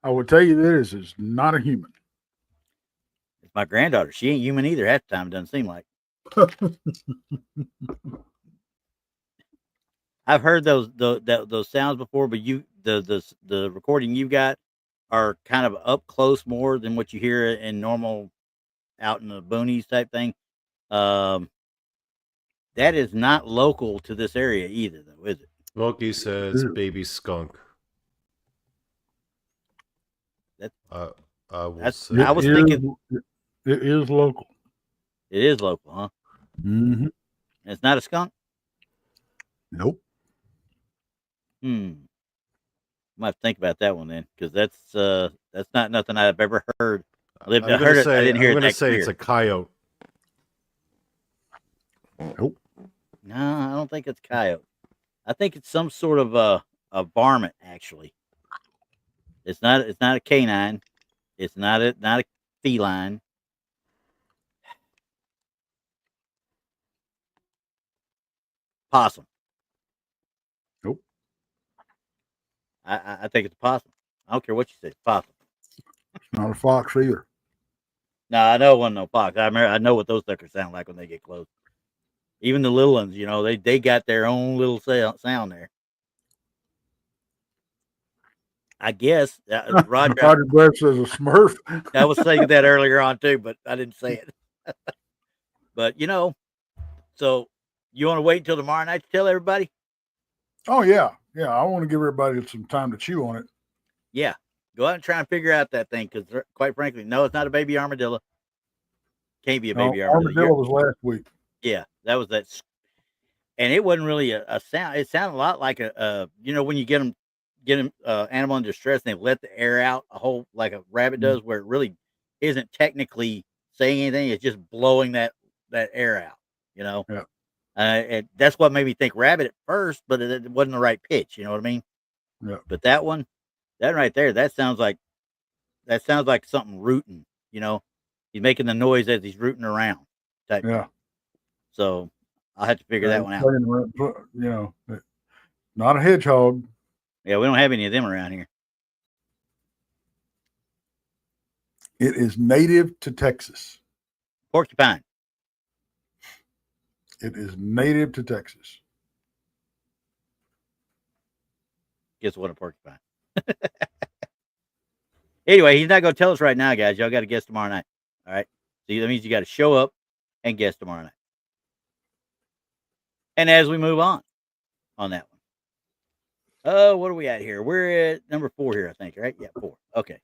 Speaker 4: I will tell you this is not a human.
Speaker 2: It's my granddaughter. She ain't human either half the time, it doesn't seem like. I've heard those sounds before, but the recording you got are kind of up close more than what you hear in normal out in the boonies type thing. That is not local to this area either, though, is it?
Speaker 3: Loki says baby skunk.
Speaker 2: I
Speaker 3: Say.
Speaker 2: was thinking
Speaker 4: it is local.
Speaker 2: it is local, huh?
Speaker 4: Mm-hmm.
Speaker 2: It's not a skunk.
Speaker 4: Nope.
Speaker 2: I might have to think about that one then, because that's not nothing I've ever heard. I didn't hear it. I'm
Speaker 3: going to say it's a coyote.
Speaker 4: Nope.
Speaker 2: No, I don't think it's coyote. I think it's some sort of a varmint. Actually, it's not. It's not a canine. It's not a feline. Possum.
Speaker 4: Nope.
Speaker 2: I think it's a possum. I don't care what you say. It's possum.
Speaker 4: It's not a fox either.
Speaker 2: No, I know it wasn't no fox. I know what those suckers sound like when they get close. Even the little ones, they got their own little sound there. I guess Roger
Speaker 4: Webb says a Smurf.
Speaker 2: I was saying that earlier on too, but I didn't say it. But so you want to wait until tomorrow night to tell everybody?
Speaker 4: Oh yeah. I want to give everybody some time to chew on it.
Speaker 2: Yeah, go out and try and figure out that thing, because quite frankly, no, it's not a baby armadillo. Can't be a baby armadillo.
Speaker 4: Armadillo was last week.
Speaker 2: Yeah, that was that, and it wasn't really a sound. It sounded a lot like when you get them animal in distress and they let the air out a whole like a rabbit does, where it really isn't technically saying anything. It's just blowing that air out.
Speaker 4: Yeah.
Speaker 2: And that's what made me think rabbit at first, but it wasn't the right pitch. You know what I mean?
Speaker 4: Yeah.
Speaker 2: But that right there, that sounds like something rooting. He's making the noise as he's rooting around. Type
Speaker 4: yeah.
Speaker 2: Thing. So I'll have to figure that one out.
Speaker 4: Not a hedgehog.
Speaker 2: Yeah, we don't have any of them around here.
Speaker 4: It is native to Texas.
Speaker 2: Porcupine.
Speaker 4: It is native to Texas.
Speaker 2: Guess what, a porcupine. Anyway, he's not going to tell us right now, guys. Y'all got to guess tomorrow night. All right. So that means you got to show up and guess tomorrow night. And as we move on that one. Oh, what are we at here? We're at number 4 here, I think, right? Yeah, 4. Okay.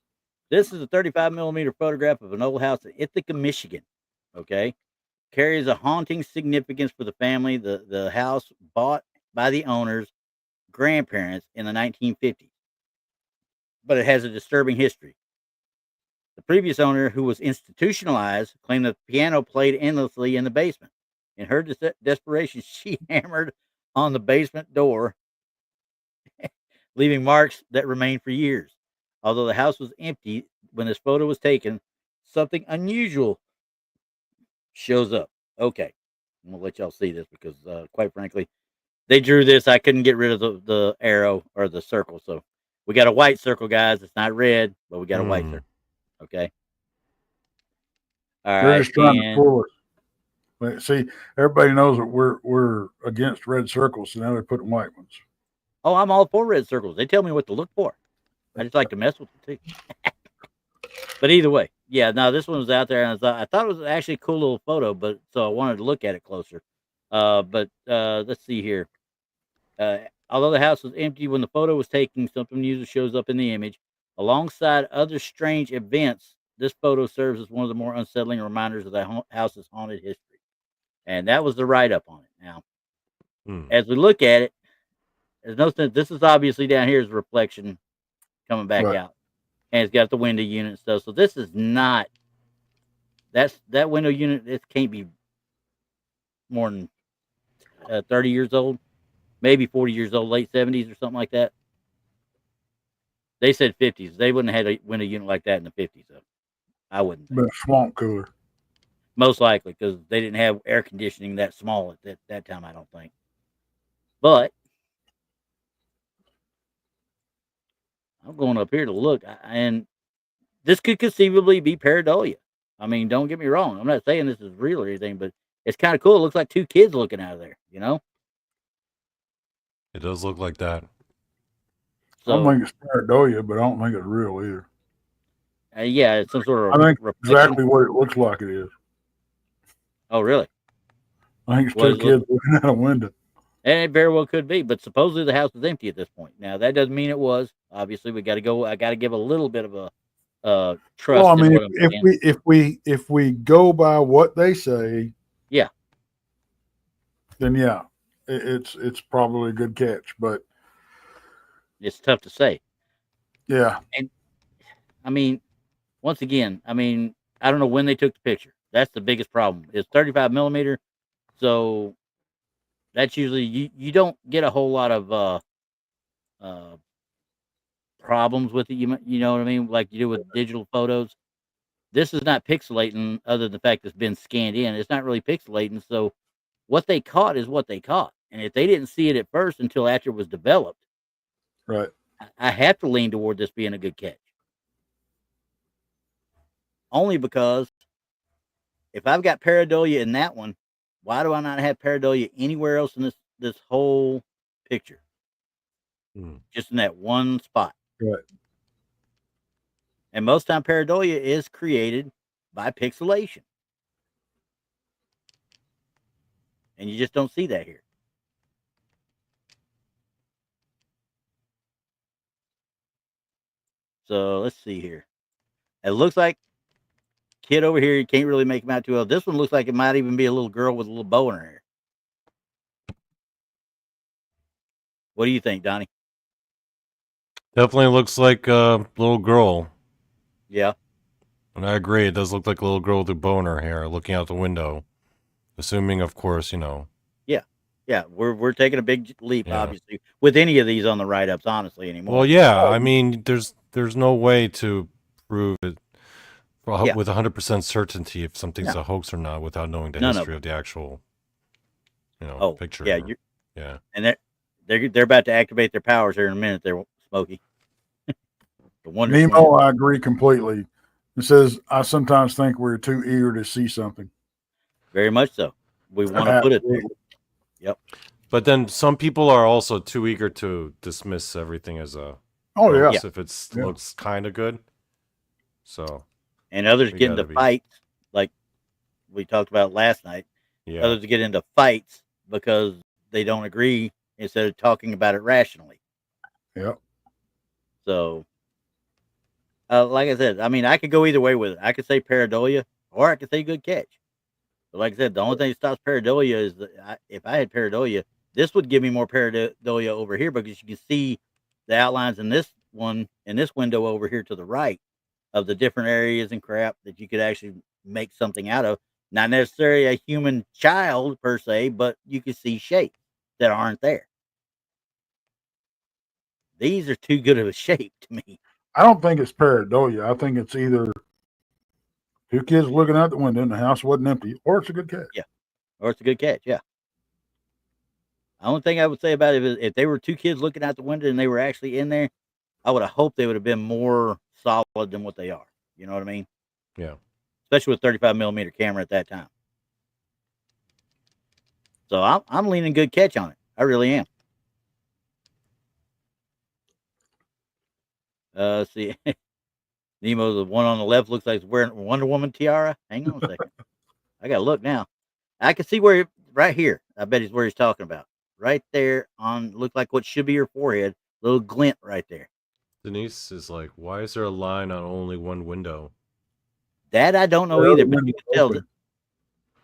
Speaker 2: This is a 35 millimeter photograph of an old house in Ithaca, Michigan. Okay. Carries a haunting significance for the family. The house bought by the owner's grandparents in the 1950s. But it has a disturbing history. The previous owner, who was institutionalized, claimed that the piano played endlessly in the basement. In her desperation, she hammered on the basement door, leaving marks that remained for years. Although the house was empty when this photo was taken, something unusual shows up. Okay, I'm going to let y'all see this because, quite frankly, they drew this. I couldn't get rid of the arrow or the circle, so we got a white circle, guys. It's not red, but we got a white circle. Okay. All right.
Speaker 4: They're just trying to fool us. But see, everybody knows that we're against red circles, so now they're putting white ones.
Speaker 2: Oh, I'm all for red circles. They tell me what to look for. I just like to mess with them too. But either way, Yeah, no, this one was out there, and I thought it was actually a cool little photo, but so I wanted to look at it closer. But let's see here. Uh, Although the house was empty when the photo was taken, something usually shows up in the image. Alongside other strange events, this photo serves as one of the more unsettling reminders of the house's haunted history. And that was the write-up on it. Now, as we look at it, there's no sense. This is obviously down here is reflection coming back
Speaker 4: Right.
Speaker 2: out, and it's got the window unit and stuff. So this is not that window unit. This can't be more than 30 years old, maybe 40 years old, late 70s or something like that. They said 50s. They wouldn't have had a window unit like that in the 50s, though. I wouldn't think.
Speaker 4: But swamp cooler.
Speaker 2: Most likely, because they didn't have air conditioning that small at that time, I don't think. But I'm going up here to look, and this could conceivably be pareidolia. I mean, don't get me wrong. I'm not saying this is real or anything, but it's kind of cool. It looks like two kids looking out of there, you know?
Speaker 3: It does look like that.
Speaker 4: I don't think it's pareidolia, but I don't think it's real either.
Speaker 2: Yeah, it's some sort of
Speaker 4: I think
Speaker 2: reflection.
Speaker 4: exactly what it looks like it is.
Speaker 2: Oh, really?
Speaker 4: I think it's two kids looking out a window.
Speaker 2: And it very well could be, but supposedly the house was empty at this point. Now that doesn't mean it was. Obviously, we got to go. I got to give a little bit of a trust.
Speaker 4: Well, I mean, if we go by what they say,
Speaker 2: yeah,
Speaker 4: then yeah, it's probably a good catch. But
Speaker 2: it's tough to say.
Speaker 4: Yeah,
Speaker 2: and I mean, once again, I mean, I don't know when they took the picture. That's the biggest problem. It's 35 millimeter, so that's usually you don't get a whole lot of problems with it. You know what I mean? Like you do with digital photos. This is not pixelating, other than the fact it's been scanned in. It's not really pixelating. So what they caught is what they caught. And if they didn't see it at first until after it was developed,
Speaker 4: right,
Speaker 2: I have to lean toward this being a good catch. Only because if I've got pareidolia in that one, why do I not have pareidolia anywhere else in this whole picture? Just in that one spot.
Speaker 4: Right.
Speaker 2: And most time pareidolia is created by pixelation. And you just don't see that here. So let's see here. It looks like kid over here, you can't really make him out too well. This one looks like it might even be a little girl with a little bow in her hair. What do you think, Donnie?
Speaker 3: Definitely looks like a little girl.
Speaker 2: Yeah.
Speaker 3: And I agree. It does look like a little girl with a bow in her hair looking out the window. Assuming, of course,
Speaker 2: Yeah. Yeah. We're taking a big leap, obviously, with any of these on the write-ups, honestly, anymore.
Speaker 3: Well, yeah. I mean, there's no way to prove it with 100% certainty if something's a hoax or not without knowing the history of the actual, picture.
Speaker 2: Yeah.
Speaker 3: Yeah.
Speaker 2: And they're about to activate their powers here in a minute there, Smokey.
Speaker 4: Nemo, I agree completely. It says, I sometimes think we're too eager to see something.
Speaker 2: Very much so. We want to put it there. Yep.
Speaker 3: But then some people are also too eager to dismiss everything as a
Speaker 4: hoax
Speaker 3: if it looks kind of good. So,
Speaker 2: and others get into fights like we talked about last night.
Speaker 3: Yeah.
Speaker 2: Others get into fights because they don't agree instead of talking about it rationally.
Speaker 4: Yep.
Speaker 2: So, like I said, I mean, I could go either way with it. I could say pareidolia, or I could say good catch. But like I said, the only thing that stops pareidolia is that if I had pareidolia, this would give me more pareidolia over here because you can see the outlines in this one, in this window over here to the right of the different areas and crap that you could actually make something out of. Not necessarily a human child per se, but you can see shapes that aren't there. These are too good of a shape to me.
Speaker 4: I don't think it's pareidolia. I think it's either two kids looking out the window and the house wasn't empty, or it's a good catch.
Speaker 2: Yeah. Or it's a good catch. Yeah. The only thing I would say about it is if they were two kids looking out the window and they were actually in there, I would have hoped they would have been more solid than what they are. You know what I mean?
Speaker 3: Yeah.
Speaker 2: Especially with 35 millimeter camera at that time. So I'm leaning good catch on it. I really am. Let's see. Nemo, the one on the left, looks like he's wearing a Wonder Woman tiara. Hang on a second. I gotta look now. I can see where right here. I bet he's where he's talking about. Right there on look like what should be your forehead. Little glint right there.
Speaker 3: Denise is like, why is there a line on only one window?
Speaker 2: That I don't know either, but you can tell that.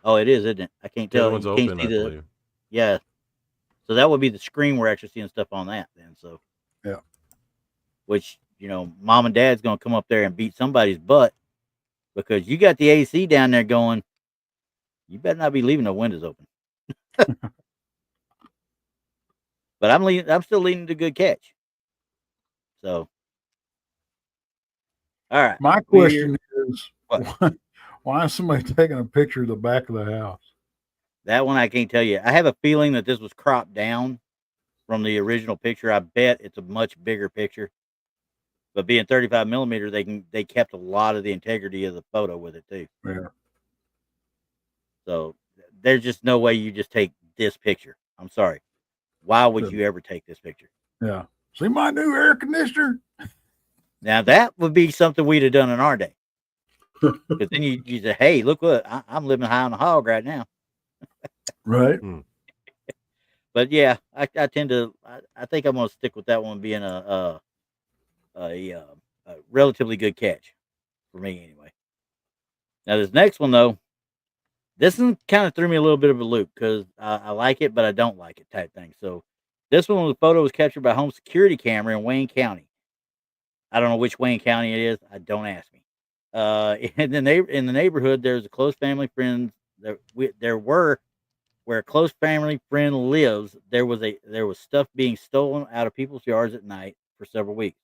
Speaker 2: Oh, it is, isn't it? I can't tell.
Speaker 3: The other one's open, I believe.
Speaker 2: Yeah. So that would be the screen we're actually seeing stuff on that then. So
Speaker 4: yeah.
Speaker 2: Which, mom and dad's gonna come up there and beat somebody's butt because you got the AC down there going. You better not be leaving the windows open. But I'm still leaning to good catch. So, all right.
Speaker 4: My question is, why is somebody taking a picture of the back of the house?
Speaker 2: That one I can't tell you. I have a feeling that this was cropped down from the original picture. I bet it's a much bigger picture. But being 35 millimeter, they kept a lot of the integrity of the photo with it too.
Speaker 4: Yeah.
Speaker 2: So there's just no way you just take this picture. I'm sorry. Why would you ever take this picture?
Speaker 4: Yeah. See my new air conditioner?
Speaker 2: Now that would be something we'd have done in our day. Because then you say, hey, look what I'm living high on the hog right now.
Speaker 4: Right.
Speaker 2: But yeah, I tend to. I think I'm going to stick with that one being a relatively good catch for me anyway. Now this next one though, this one kind of threw me a little bit of a loop because I like it, but I don't like it type thing. So this one, the photo was captured by home security camera in Wayne County. I don't know which Wayne County it is. Don't ask me. In the neighborhood, there's a close family friend. Where a close family friend lives, there was stuff being stolen out of people's yards at night for several weeks.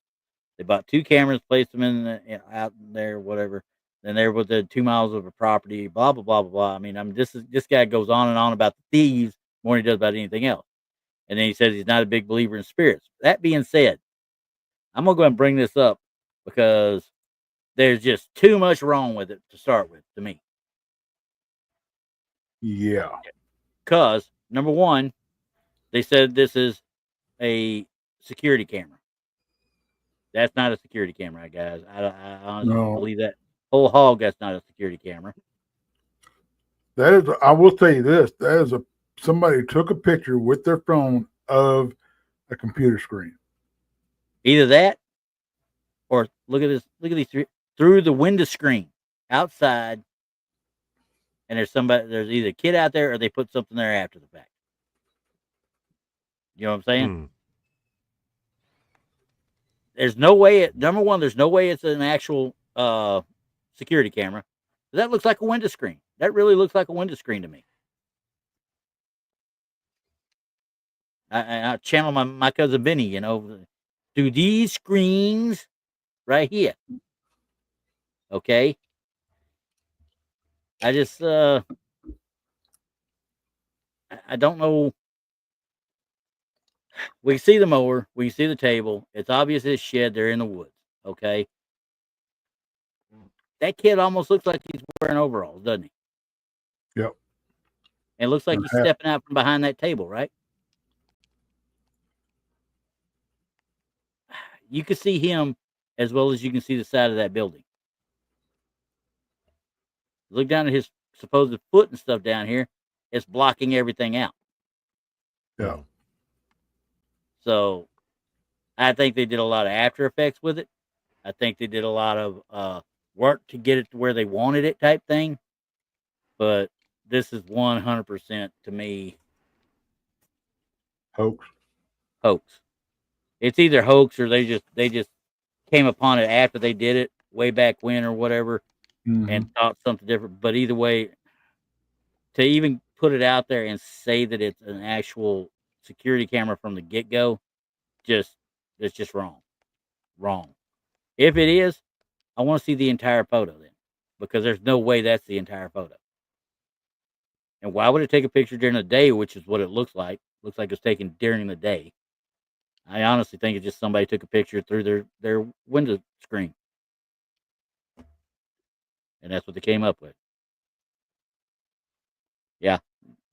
Speaker 2: They bought 2 cameras, placed them out there, whatever. Then there was the 2 miles of a property, blah blah blah blah blah. I mean, this guy goes on and on about the thieves more than he does about anything else. And then he says he's not a big believer in spirits. That being said, I'm gonna go ahead and bring this up because there's just too much wrong with it to start with to me.
Speaker 4: Yeah.
Speaker 2: Because number one, they said this is a security camera. That's not a security camera, guys. I honestly believe that whole hog. That's not a security camera.
Speaker 4: That is. I will tell you this. That is somebody took a picture with their phone of a computer screen.
Speaker 2: Either that, or look at this. Look at these three through the window screen outside. And there's either a kid out there or they put something there after the fact. You know what I'm saying? There's no way, number one, there's no way it's an actual security camera. That looks like a window screen. That really looks like a window screen to me. I channel my cousin Benny, through these screens right here. Okay? I just, I don't know. We see the mower. We see the table. It's obvious it's shed. They're in the woods. Okay. That kid almost looks like he's wearing overalls, doesn't he?
Speaker 4: Yep.
Speaker 2: And it looks like he's stepping out from behind that table, right? You can see him as well as you can see the side of that building. Look down at his supposed foot and stuff down here. It's blocking everything out.
Speaker 4: Yeah.
Speaker 2: So I think they did a lot of After Effects with it. I think they did a lot of work to get it to where they wanted it type thing. But this is 100% to me
Speaker 4: hoax.
Speaker 2: It's either hoax or they just came upon it after they did it way back when or whatever. And thought something different. But either way, to even put it out there and say that it's an actual security camera from the get-go, it's just wrong. Wrong. If it is, I want to see the entire photo then, because there's no way that's the entire photo. And why would it take a picture during the day, which is what it looks like? Looks like it's taken during the day. I honestly think it's just somebody took a picture through their window screen. And that's what they came up with. Yeah.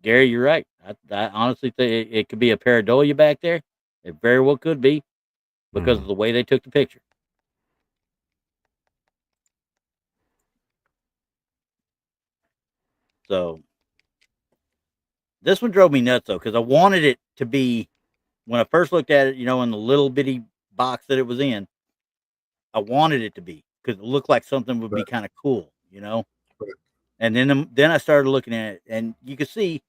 Speaker 2: Gary, you're right. I honestly think it could be a pareidolia back there. It very well could be because of the way they took the picture. So this one drove me nuts though, because I wanted it to be, when I first looked at it, in the little bitty box that it was in, I wanted it to be, because it looked like something would be kind of cool, And then I started looking at it, and you can see,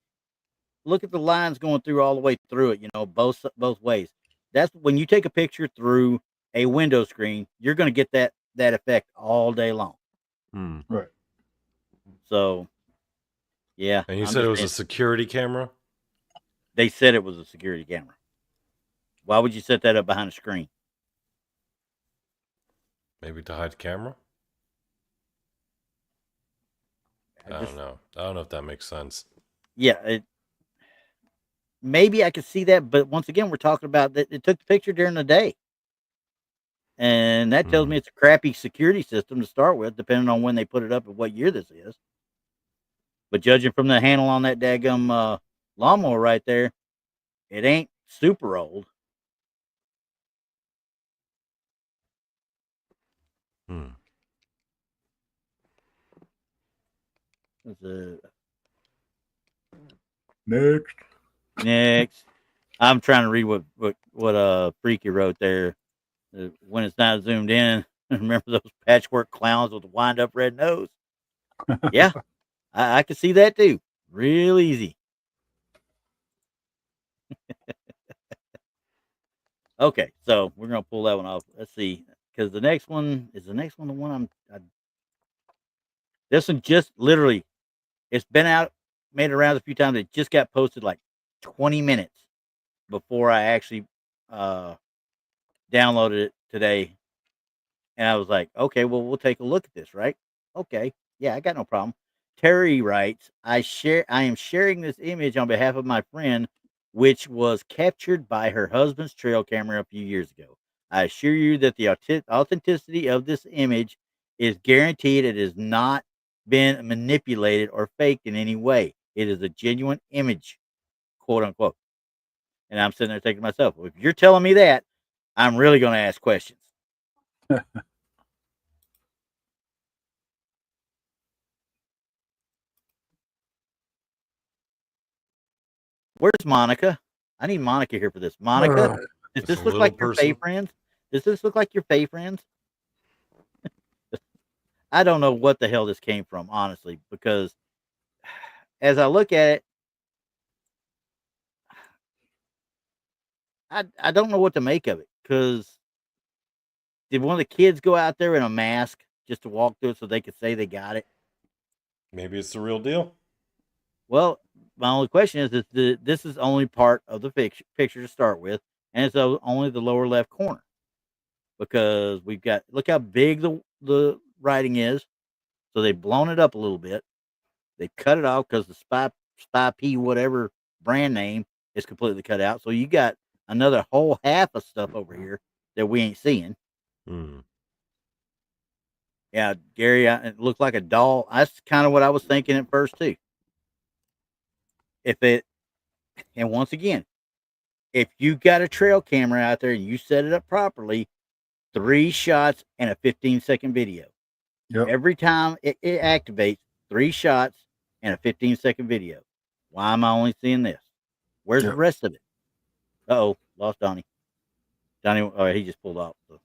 Speaker 2: look at the lines going through all the way through it, both ways. That's when you take a picture through a window screen, you're going to get that effect all day long.
Speaker 4: Right.
Speaker 2: So, yeah.
Speaker 3: And you said it was a security camera?
Speaker 2: They said it was a security camera. Why would you set that up behind a screen?
Speaker 3: Maybe to hide the camera? I don't know. I don't know if that makes sense.
Speaker 2: Yeah, maybe I could see that, but once again, we're talking about that it took the picture during the day. And that tells me it's a crappy security system to start with, depending on when they put it up and what year this is. But judging from the handle on that daggum lawnmower right there, it ain't super old. Next. I'm trying to read what Freaky wrote there. When it's not zoomed in, remember those patchwork clowns with the wind up red nose? Yeah, I can see that too. Real easy. Okay, so we're gonna pull that one off. Let's see, because the next one the one this one just literally, it's been out, made it around a few times. It just got posted like 20 minutes before I actually downloaded it today, and I was like, okay, well, we'll take a look at this, right? Okay, yeah, I got no problem. Terry writes, I am sharing this image on behalf of my friend, which was captured by her husband's trail camera a few years ago. I assure you that the authenticity of this image is guaranteed. It has not been manipulated or faked in any way. It is a genuine image, quote unquote. And I'm sitting there thinking to myself, well, if you're telling me that, I'm really going to ask questions. Where's Monica? I need Monica here for this. Monica, does this look like your Fae friends? Does this look like your Fae friends? I don't know what the hell this came from, honestly, because as I look at it, I don't know what to make of it. Because did one of the kids go out there in a mask just to walk through it so they could say they got it?
Speaker 3: Maybe it's the real deal.
Speaker 2: Well, my only question is this is only part of the picture to start with, and it's only the lower left corner, because we've got, look how big the writing is. So they've blown it up a little bit. They cut it off because the Spy P whatever brand name is completely cut out. So you got another whole half of stuff over here that we ain't seeing. Yeah, Gary, it looked like a doll. That's kind of what I was thinking at first too. And once again, if you got a trail camera out there and you set it up properly, 3 shots and a 15-second video.
Speaker 4: Yep.
Speaker 2: Every time it activates, 3 shots and a 15-second video. Why am I only seeing this? Where's the rest of it? Uh-oh, lost Donny. Donny, he just pulled off. So.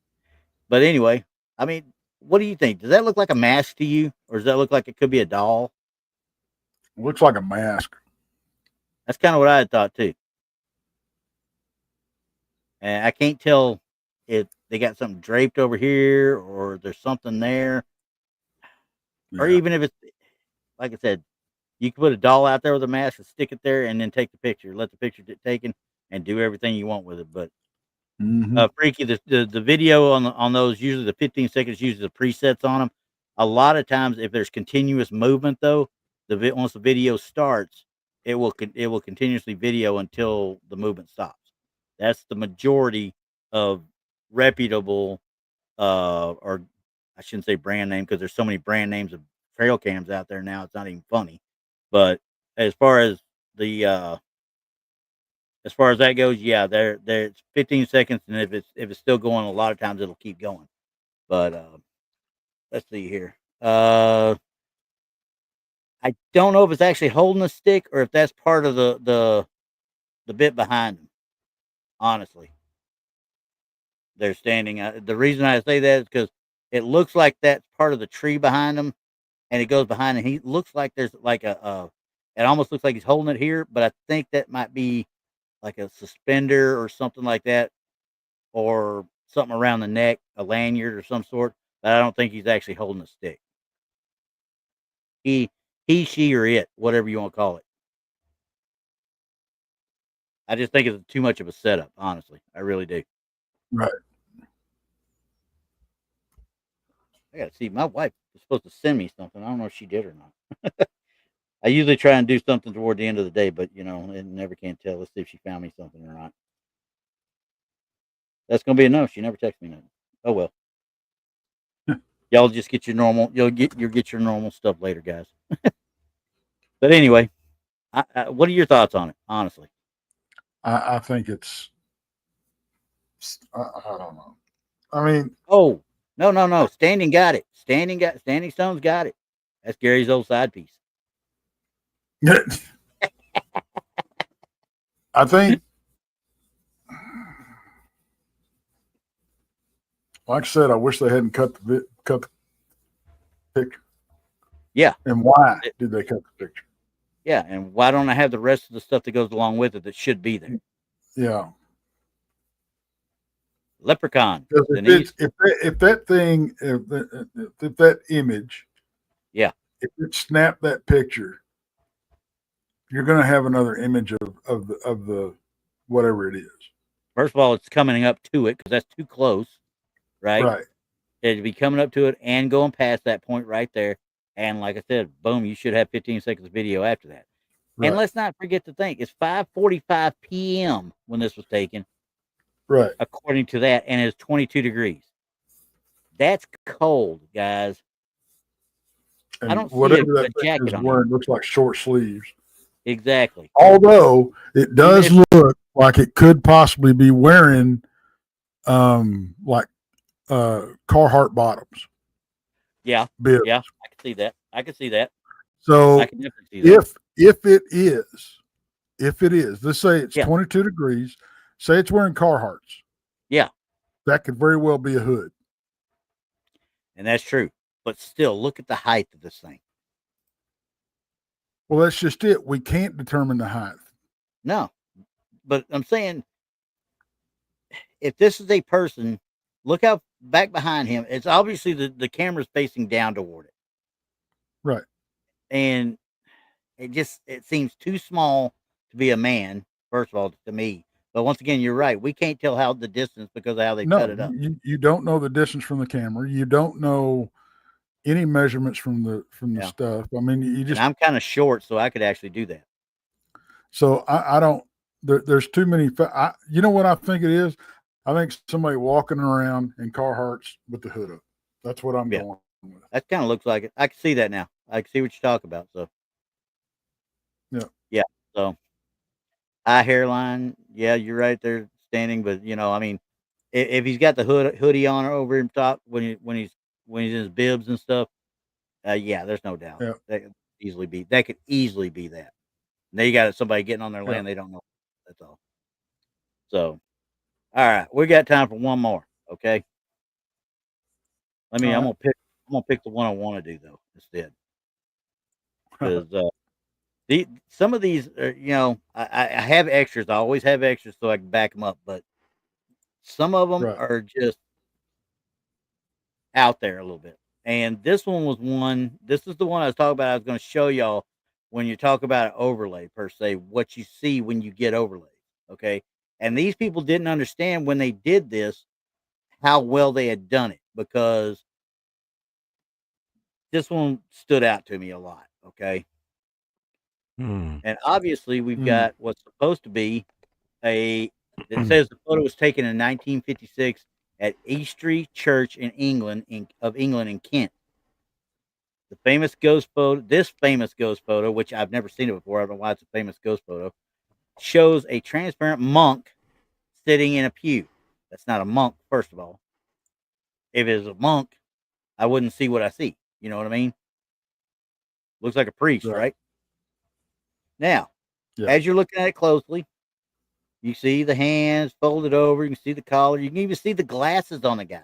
Speaker 2: But anyway, I mean, what do you think? Does that look like a mask to you? Or does that look like it could be a doll?
Speaker 4: It looks like a mask.
Speaker 2: That's kind of what I had thought too. And I can't tell if they got something draped over here or there's something there. Yeah. Or even if it's, like I said, you can put a doll out there with a mask and stick it there and then take the picture. Let the picture get taken and do everything you want with it. But Freaky, the video on those, usually the 15 seconds uses the presets on them. A lot of times, if there's continuous movement, though, once the video starts, it will continuously video until the movement stops. That's the majority of reputable, or I shouldn't say brand name, because there's so many brand names of trail cams out there now. It's not even funny. But as far as that goes, yeah, there's 15 seconds, and if it's still going, a lot of times it'll keep going. But let's see here. I don't know if it's actually holding a stick or if that's part of the bit behind them. Honestly, they're standing. The reason I say that is because it looks like that's part of the tree behind them, and it goes behind, and he looks like there's like it almost looks like he's holding it here, but I think that might be like a suspender or something like that, or something around the neck, a lanyard or some sort. But I don't think he's actually holding a stick. He, she, or it, whatever you want to call it. I just think it's too much of a setup, honestly. I really do.
Speaker 4: Right.
Speaker 2: I gotta see. My wife was supposed to send me something. I don't know if she did or not. I usually try and do something toward the end of the day, but it never can tell. Let's see if she found me something or not. That's gonna be a no. She never texted me nothing. Oh well. Y'all just get your normal. You'll get your normal stuff later, guys. But anyway, what are your thoughts on it? Honestly,
Speaker 4: I think it's. I don't know. I mean,
Speaker 2: oh no. Standing got it. Standing Stone's got it. That's Gary's old side piece.
Speaker 4: I think, like I said, I wish they hadn't cut the picture.
Speaker 2: Yeah.
Speaker 4: And why did they cut the picture?
Speaker 2: Yeah, and why don't I have the rest of the stuff that goes along with it that should be there?
Speaker 4: Yeah.
Speaker 2: Leprechaun.
Speaker 4: If that image,
Speaker 2: yeah,
Speaker 4: if it snapped that picture, you're going to have another image of the whatever it is.
Speaker 2: First of all, it's coming up to it because that's too close, right?
Speaker 4: Right.
Speaker 2: It'd be coming up to it and going past that point right there. And like I said, boom, you should have 15 seconds of video after that. Right. And let's not forget to think it's 5:45 p.m. when this was taken.
Speaker 4: Right.
Speaker 2: According to that, and it's 22 degrees. That's cold, guys.
Speaker 4: And
Speaker 2: I don't see
Speaker 4: whatever
Speaker 2: a jacket on
Speaker 4: wearing looks like short sleeves.
Speaker 2: Exactly.
Speaker 4: Although it does look like it could possibly be wearing like Carhartt bottoms.
Speaker 2: Yeah.
Speaker 4: Bibs.
Speaker 2: Yeah, I can see that.
Speaker 4: So
Speaker 2: I can definitely see that.
Speaker 4: if it is, let's say it's 22 degrees, say it's wearing Carhartts.
Speaker 2: Yeah.
Speaker 4: That could very well be a hood.
Speaker 2: And that's true. But still, look at the height of this thing.
Speaker 4: Well, that's just it. We can't determine the height.
Speaker 2: No. But I'm saying, if this is a person, look out back behind him. It's obviously the camera's facing down toward it.
Speaker 4: Right.
Speaker 2: And it seems too small to be a man, first of all, to me. But once again, you're right. We can't tell how the distance because of how they cut it up.
Speaker 4: You don't know the distance from the camera. You don't know any measurements from the stuff. I mean, you just.
Speaker 2: And I'm kind of short, so I could actually do that.
Speaker 4: So I don't. There's too many. You know what I think it is? I think somebody walking around in Carhartts with the hood up. That's what I'm going with.
Speaker 2: That kind of looks like it. I can see that now. I can see what you're talking about. So.
Speaker 4: Yeah.
Speaker 2: Yeah. So. High hairline. Yeah, you're right there standing, but I mean, if he's got the hoodie on over him top when he's in his bibs and stuff, yeah, there's no doubt.
Speaker 4: Yeah.
Speaker 2: That could easily be that. Now you got somebody getting on their land they don't know. That's all. So, all right, we got time for one more. Okay. I'm gonna pick the one I want to do though instead, because some of these are, I have extras. I always have extras so I can back them up, but some of them are just out there a little bit. And this one was one. This is the one I was talking about. I was going to show y'all when you talk about an overlay per se, what you see when you get overlays. Okay. And these people didn't understand when they did this how well they had done it, because this one stood out to me a lot. Okay. And obviously we've got what's supposed to be it says the photo was taken in 1956 at Eastry Church in England, in Kent. This famous ghost photo, which I've never seen it before, I don't know why it's a famous ghost photo, shows a transparent monk sitting in a pew. That's not a monk, first of all. If it was a monk, I wouldn't see what I see. You know what I mean? Looks like a priest, right? Now,
Speaker 4: Yeah.
Speaker 2: as you're looking at it closely, you see the hands folded over. You can see the collar. You can even see the glasses on the guy.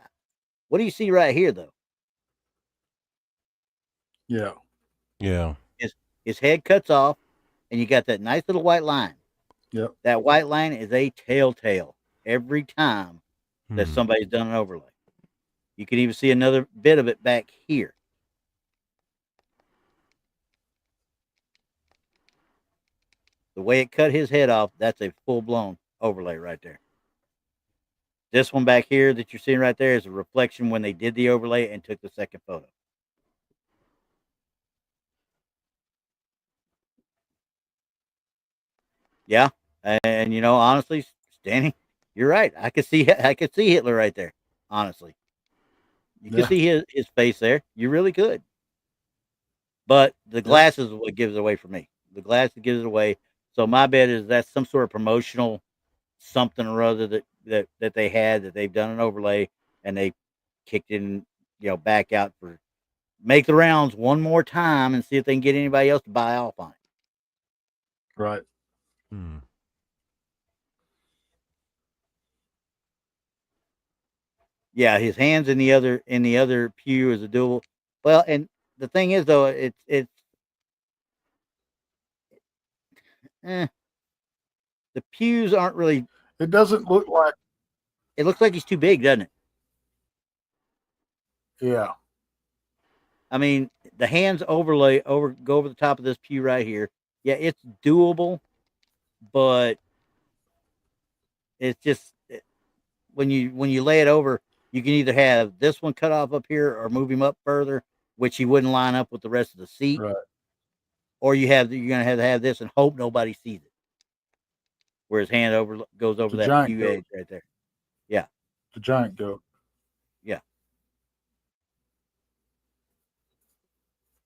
Speaker 2: What do you see right here, though?
Speaker 4: Yeah.
Speaker 3: Yeah.
Speaker 2: His head cuts off, and you got that nice little white line.
Speaker 4: Yep.
Speaker 2: That white line is a telltale every time that somebody's done an overlay. You can even see another bit of it back here. The way it cut his head off, that's a full-blown overlay right there. This one back here that you're seeing right there is a reflection when they did the overlay and took the second photo. Yeah, and you know, honestly, Danny, you're right. I could see Hitler right there. Honestly, you could see his face there. You really could. But the glasses is what gives it away for me. The glasses gives it away. So my bet is that's some sort of promotional something or other that they had, that they've done an overlay and they kicked in, you know, back out for make the rounds one more time and see if they can get anybody else to buy off on it.
Speaker 4: Right.
Speaker 2: Yeah, his hands in the other pew is a dual. Well, and the thing is though, it's the pews aren't really.
Speaker 4: It doesn't look like.
Speaker 2: It looks like he's too big, doesn't it?
Speaker 4: Yeah.
Speaker 2: I mean, the hands go over the top of this pew right here. Yeah, it's doable, but it's just when you lay it over, you can either have this one cut off up here or move him up further, which he wouldn't line up with the rest of the seat.
Speaker 4: Right.
Speaker 2: Or you're gonna have to have this and hope nobody sees it, where his hand goes over that pew edge right there. Yeah,
Speaker 4: the giant goat.
Speaker 2: Yeah.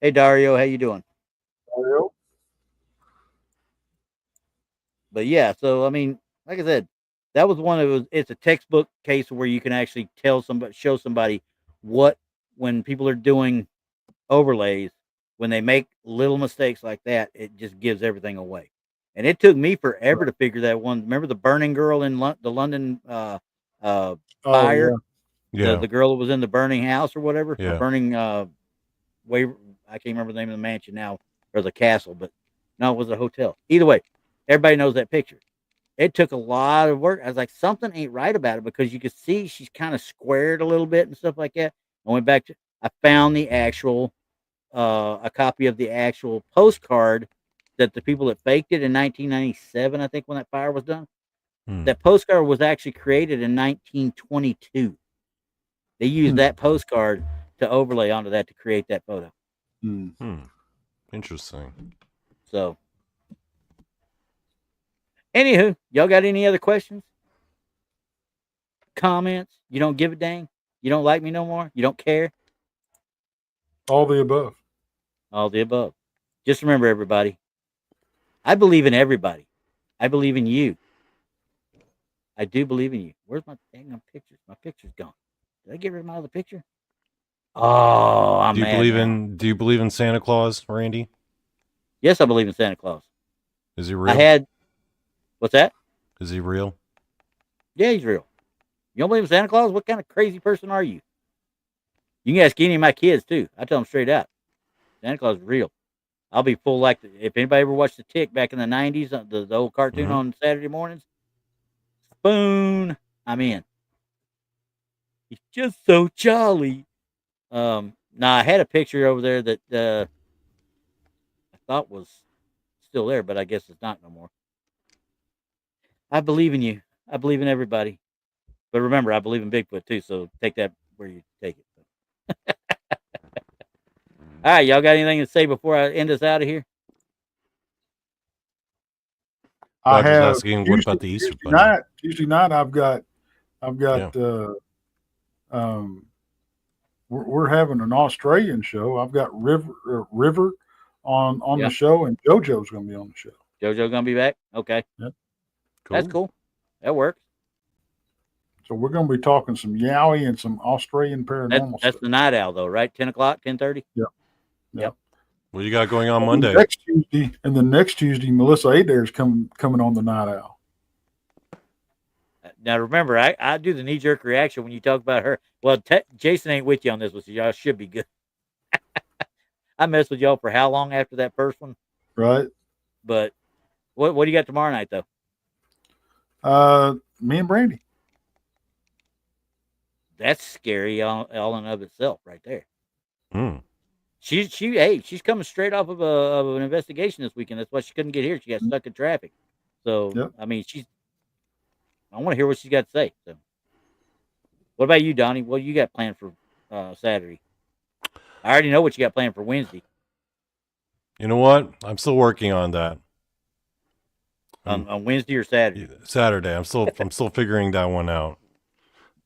Speaker 2: Hey Dario, how you doing?
Speaker 4: Dario.
Speaker 2: But yeah, so I mean, like I said, that was one of those. It's a textbook case where you can actually show somebody what, when people are doing overlays, when they make little mistakes like that, it just gives everything away. And it took me forever to figure that one. Remember the burning girl in the London fire?
Speaker 3: Yeah.
Speaker 2: The girl that was in the burning house or whatever.
Speaker 3: Yeah.
Speaker 2: The burning I can't remember the name of the mansion now, or the castle, but no, it was a hotel. Either way, everybody knows that picture. It took a lot of work. I was like, something ain't right about it, because you could see she's kind of squared a little bit and stuff like that. I went back I found the actual a copy of the actual postcard that the people that faked it in 1997, I think, when that fire was done. That postcard was actually created in 1922. They used that postcard to overlay onto that to create that photo.
Speaker 3: Interesting.
Speaker 2: So, anywho, y'all got any other questions? Comments? You don't give a dang? You don't like me no more? You don't care?
Speaker 4: All the above.
Speaker 2: All the above. Just remember, everybody, I believe in everybody. I believe in you. I do believe in you. Where's my dang pictures? My picture's gone. Did I get rid of my other picture? Oh, I'm mad now.
Speaker 3: Do you believe in Santa Claus, Randy?
Speaker 2: Yes, I believe in Santa Claus.
Speaker 3: Is he real?
Speaker 2: What's that?
Speaker 3: Is he real?
Speaker 2: Yeah, he's real. You don't believe in Santa Claus? What kind of crazy person are you? You can ask any of my kids too. I tell them straight out. Santa Claus is real. I'll be full like if anybody ever watched The Tick back in the 90s, the old cartoon on Saturday mornings, Spoon, I'm in. He's just so jolly. Now I had a picture over there that I thought was still there, but I guess it's not no more. I believe in you. I believe in everybody. But remember, I believe in Bigfoot too, so take that where you take it. All right, y'all got anything to say before I end us out of here?
Speaker 3: I have asking, what about the Easter Bunny?
Speaker 4: Tuesday night, I've got we're having an Australian show. I've got River on the show, and JoJo's going to be on the show.
Speaker 2: JoJo's going to be back? Okay.
Speaker 4: Yep.
Speaker 2: Cool. That's cool. That works.
Speaker 4: So we're going to be talking some Yowie and some Australian paranormal stuff.
Speaker 2: That's the night owl, though, right? 10 o'clock, 10:30?
Speaker 4: Yep.
Speaker 3: What you got going on Monday?
Speaker 4: Next Tuesday, Melissa Adair's coming on the Night Owl.
Speaker 2: Now remember, I do the knee jerk reaction when you talk about her. Well, Jason ain't with you on this one, so y'all should be good. I messed with y'all for how long after that first one?
Speaker 4: Right.
Speaker 2: But what do you got tomorrow night though?
Speaker 4: Me and Brandi.
Speaker 2: That's scary all in of itself, right there.
Speaker 3: Hmm.
Speaker 2: She's coming straight off of an investigation this weekend. That's why she couldn't get here. She got stuck in traffic. So
Speaker 4: yep.
Speaker 2: I mean, I want to hear what she's got to say. So, what about you, Donnie? What you got planned for Saturday? I already know what you got planned for Wednesday.
Speaker 3: You know what? I'm still working on that.
Speaker 2: On Wednesday or Saturday?
Speaker 3: Saturday. I'm still figuring that one out.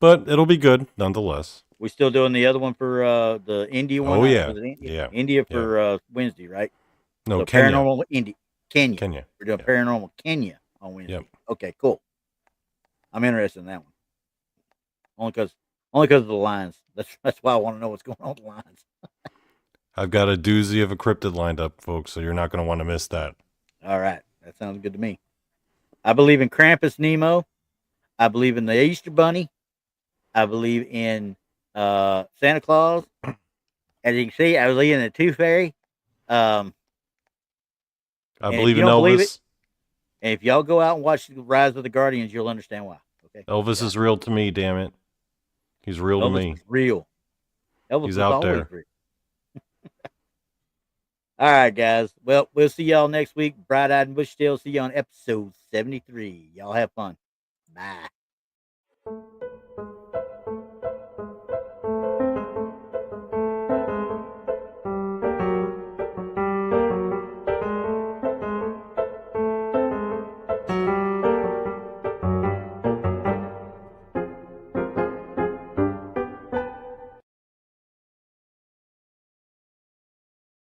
Speaker 3: But it'll be good nonetheless.
Speaker 2: We still doing the other one for the India one?
Speaker 3: Oh yeah,
Speaker 2: India for Wednesday, right?
Speaker 3: No,
Speaker 2: so
Speaker 3: Kenya.
Speaker 2: Paranormal India, Kenya. We're doing Paranormal Kenya on Wednesday.
Speaker 3: Yep.
Speaker 2: Okay, cool. I'm interested in that one. Only because of the lines. That's why I want to know what's going on with the lines.
Speaker 3: I've got a doozy of a cryptid lined up, folks, so you're not going to want to miss that.
Speaker 2: All right, that sounds good to me. I believe in Krampus Nemo. I believe in the Easter Bunny. I believe in Santa Claus. As you can see, I believe in the Tooth Fairy.
Speaker 3: I believe in Elvis.
Speaker 2: And if y'all go out and watch The Rise of the Guardians, you'll understand why. Okay.
Speaker 3: Elvis is real to me, damn it. He's real to me.
Speaker 2: Is real. Elvis
Speaker 3: He's out there.
Speaker 2: Real. All right, guys. Well, we'll see y'all next week. Bright-eyed and bushy-tailed. See you on episode 73. Y'all have fun. Bye.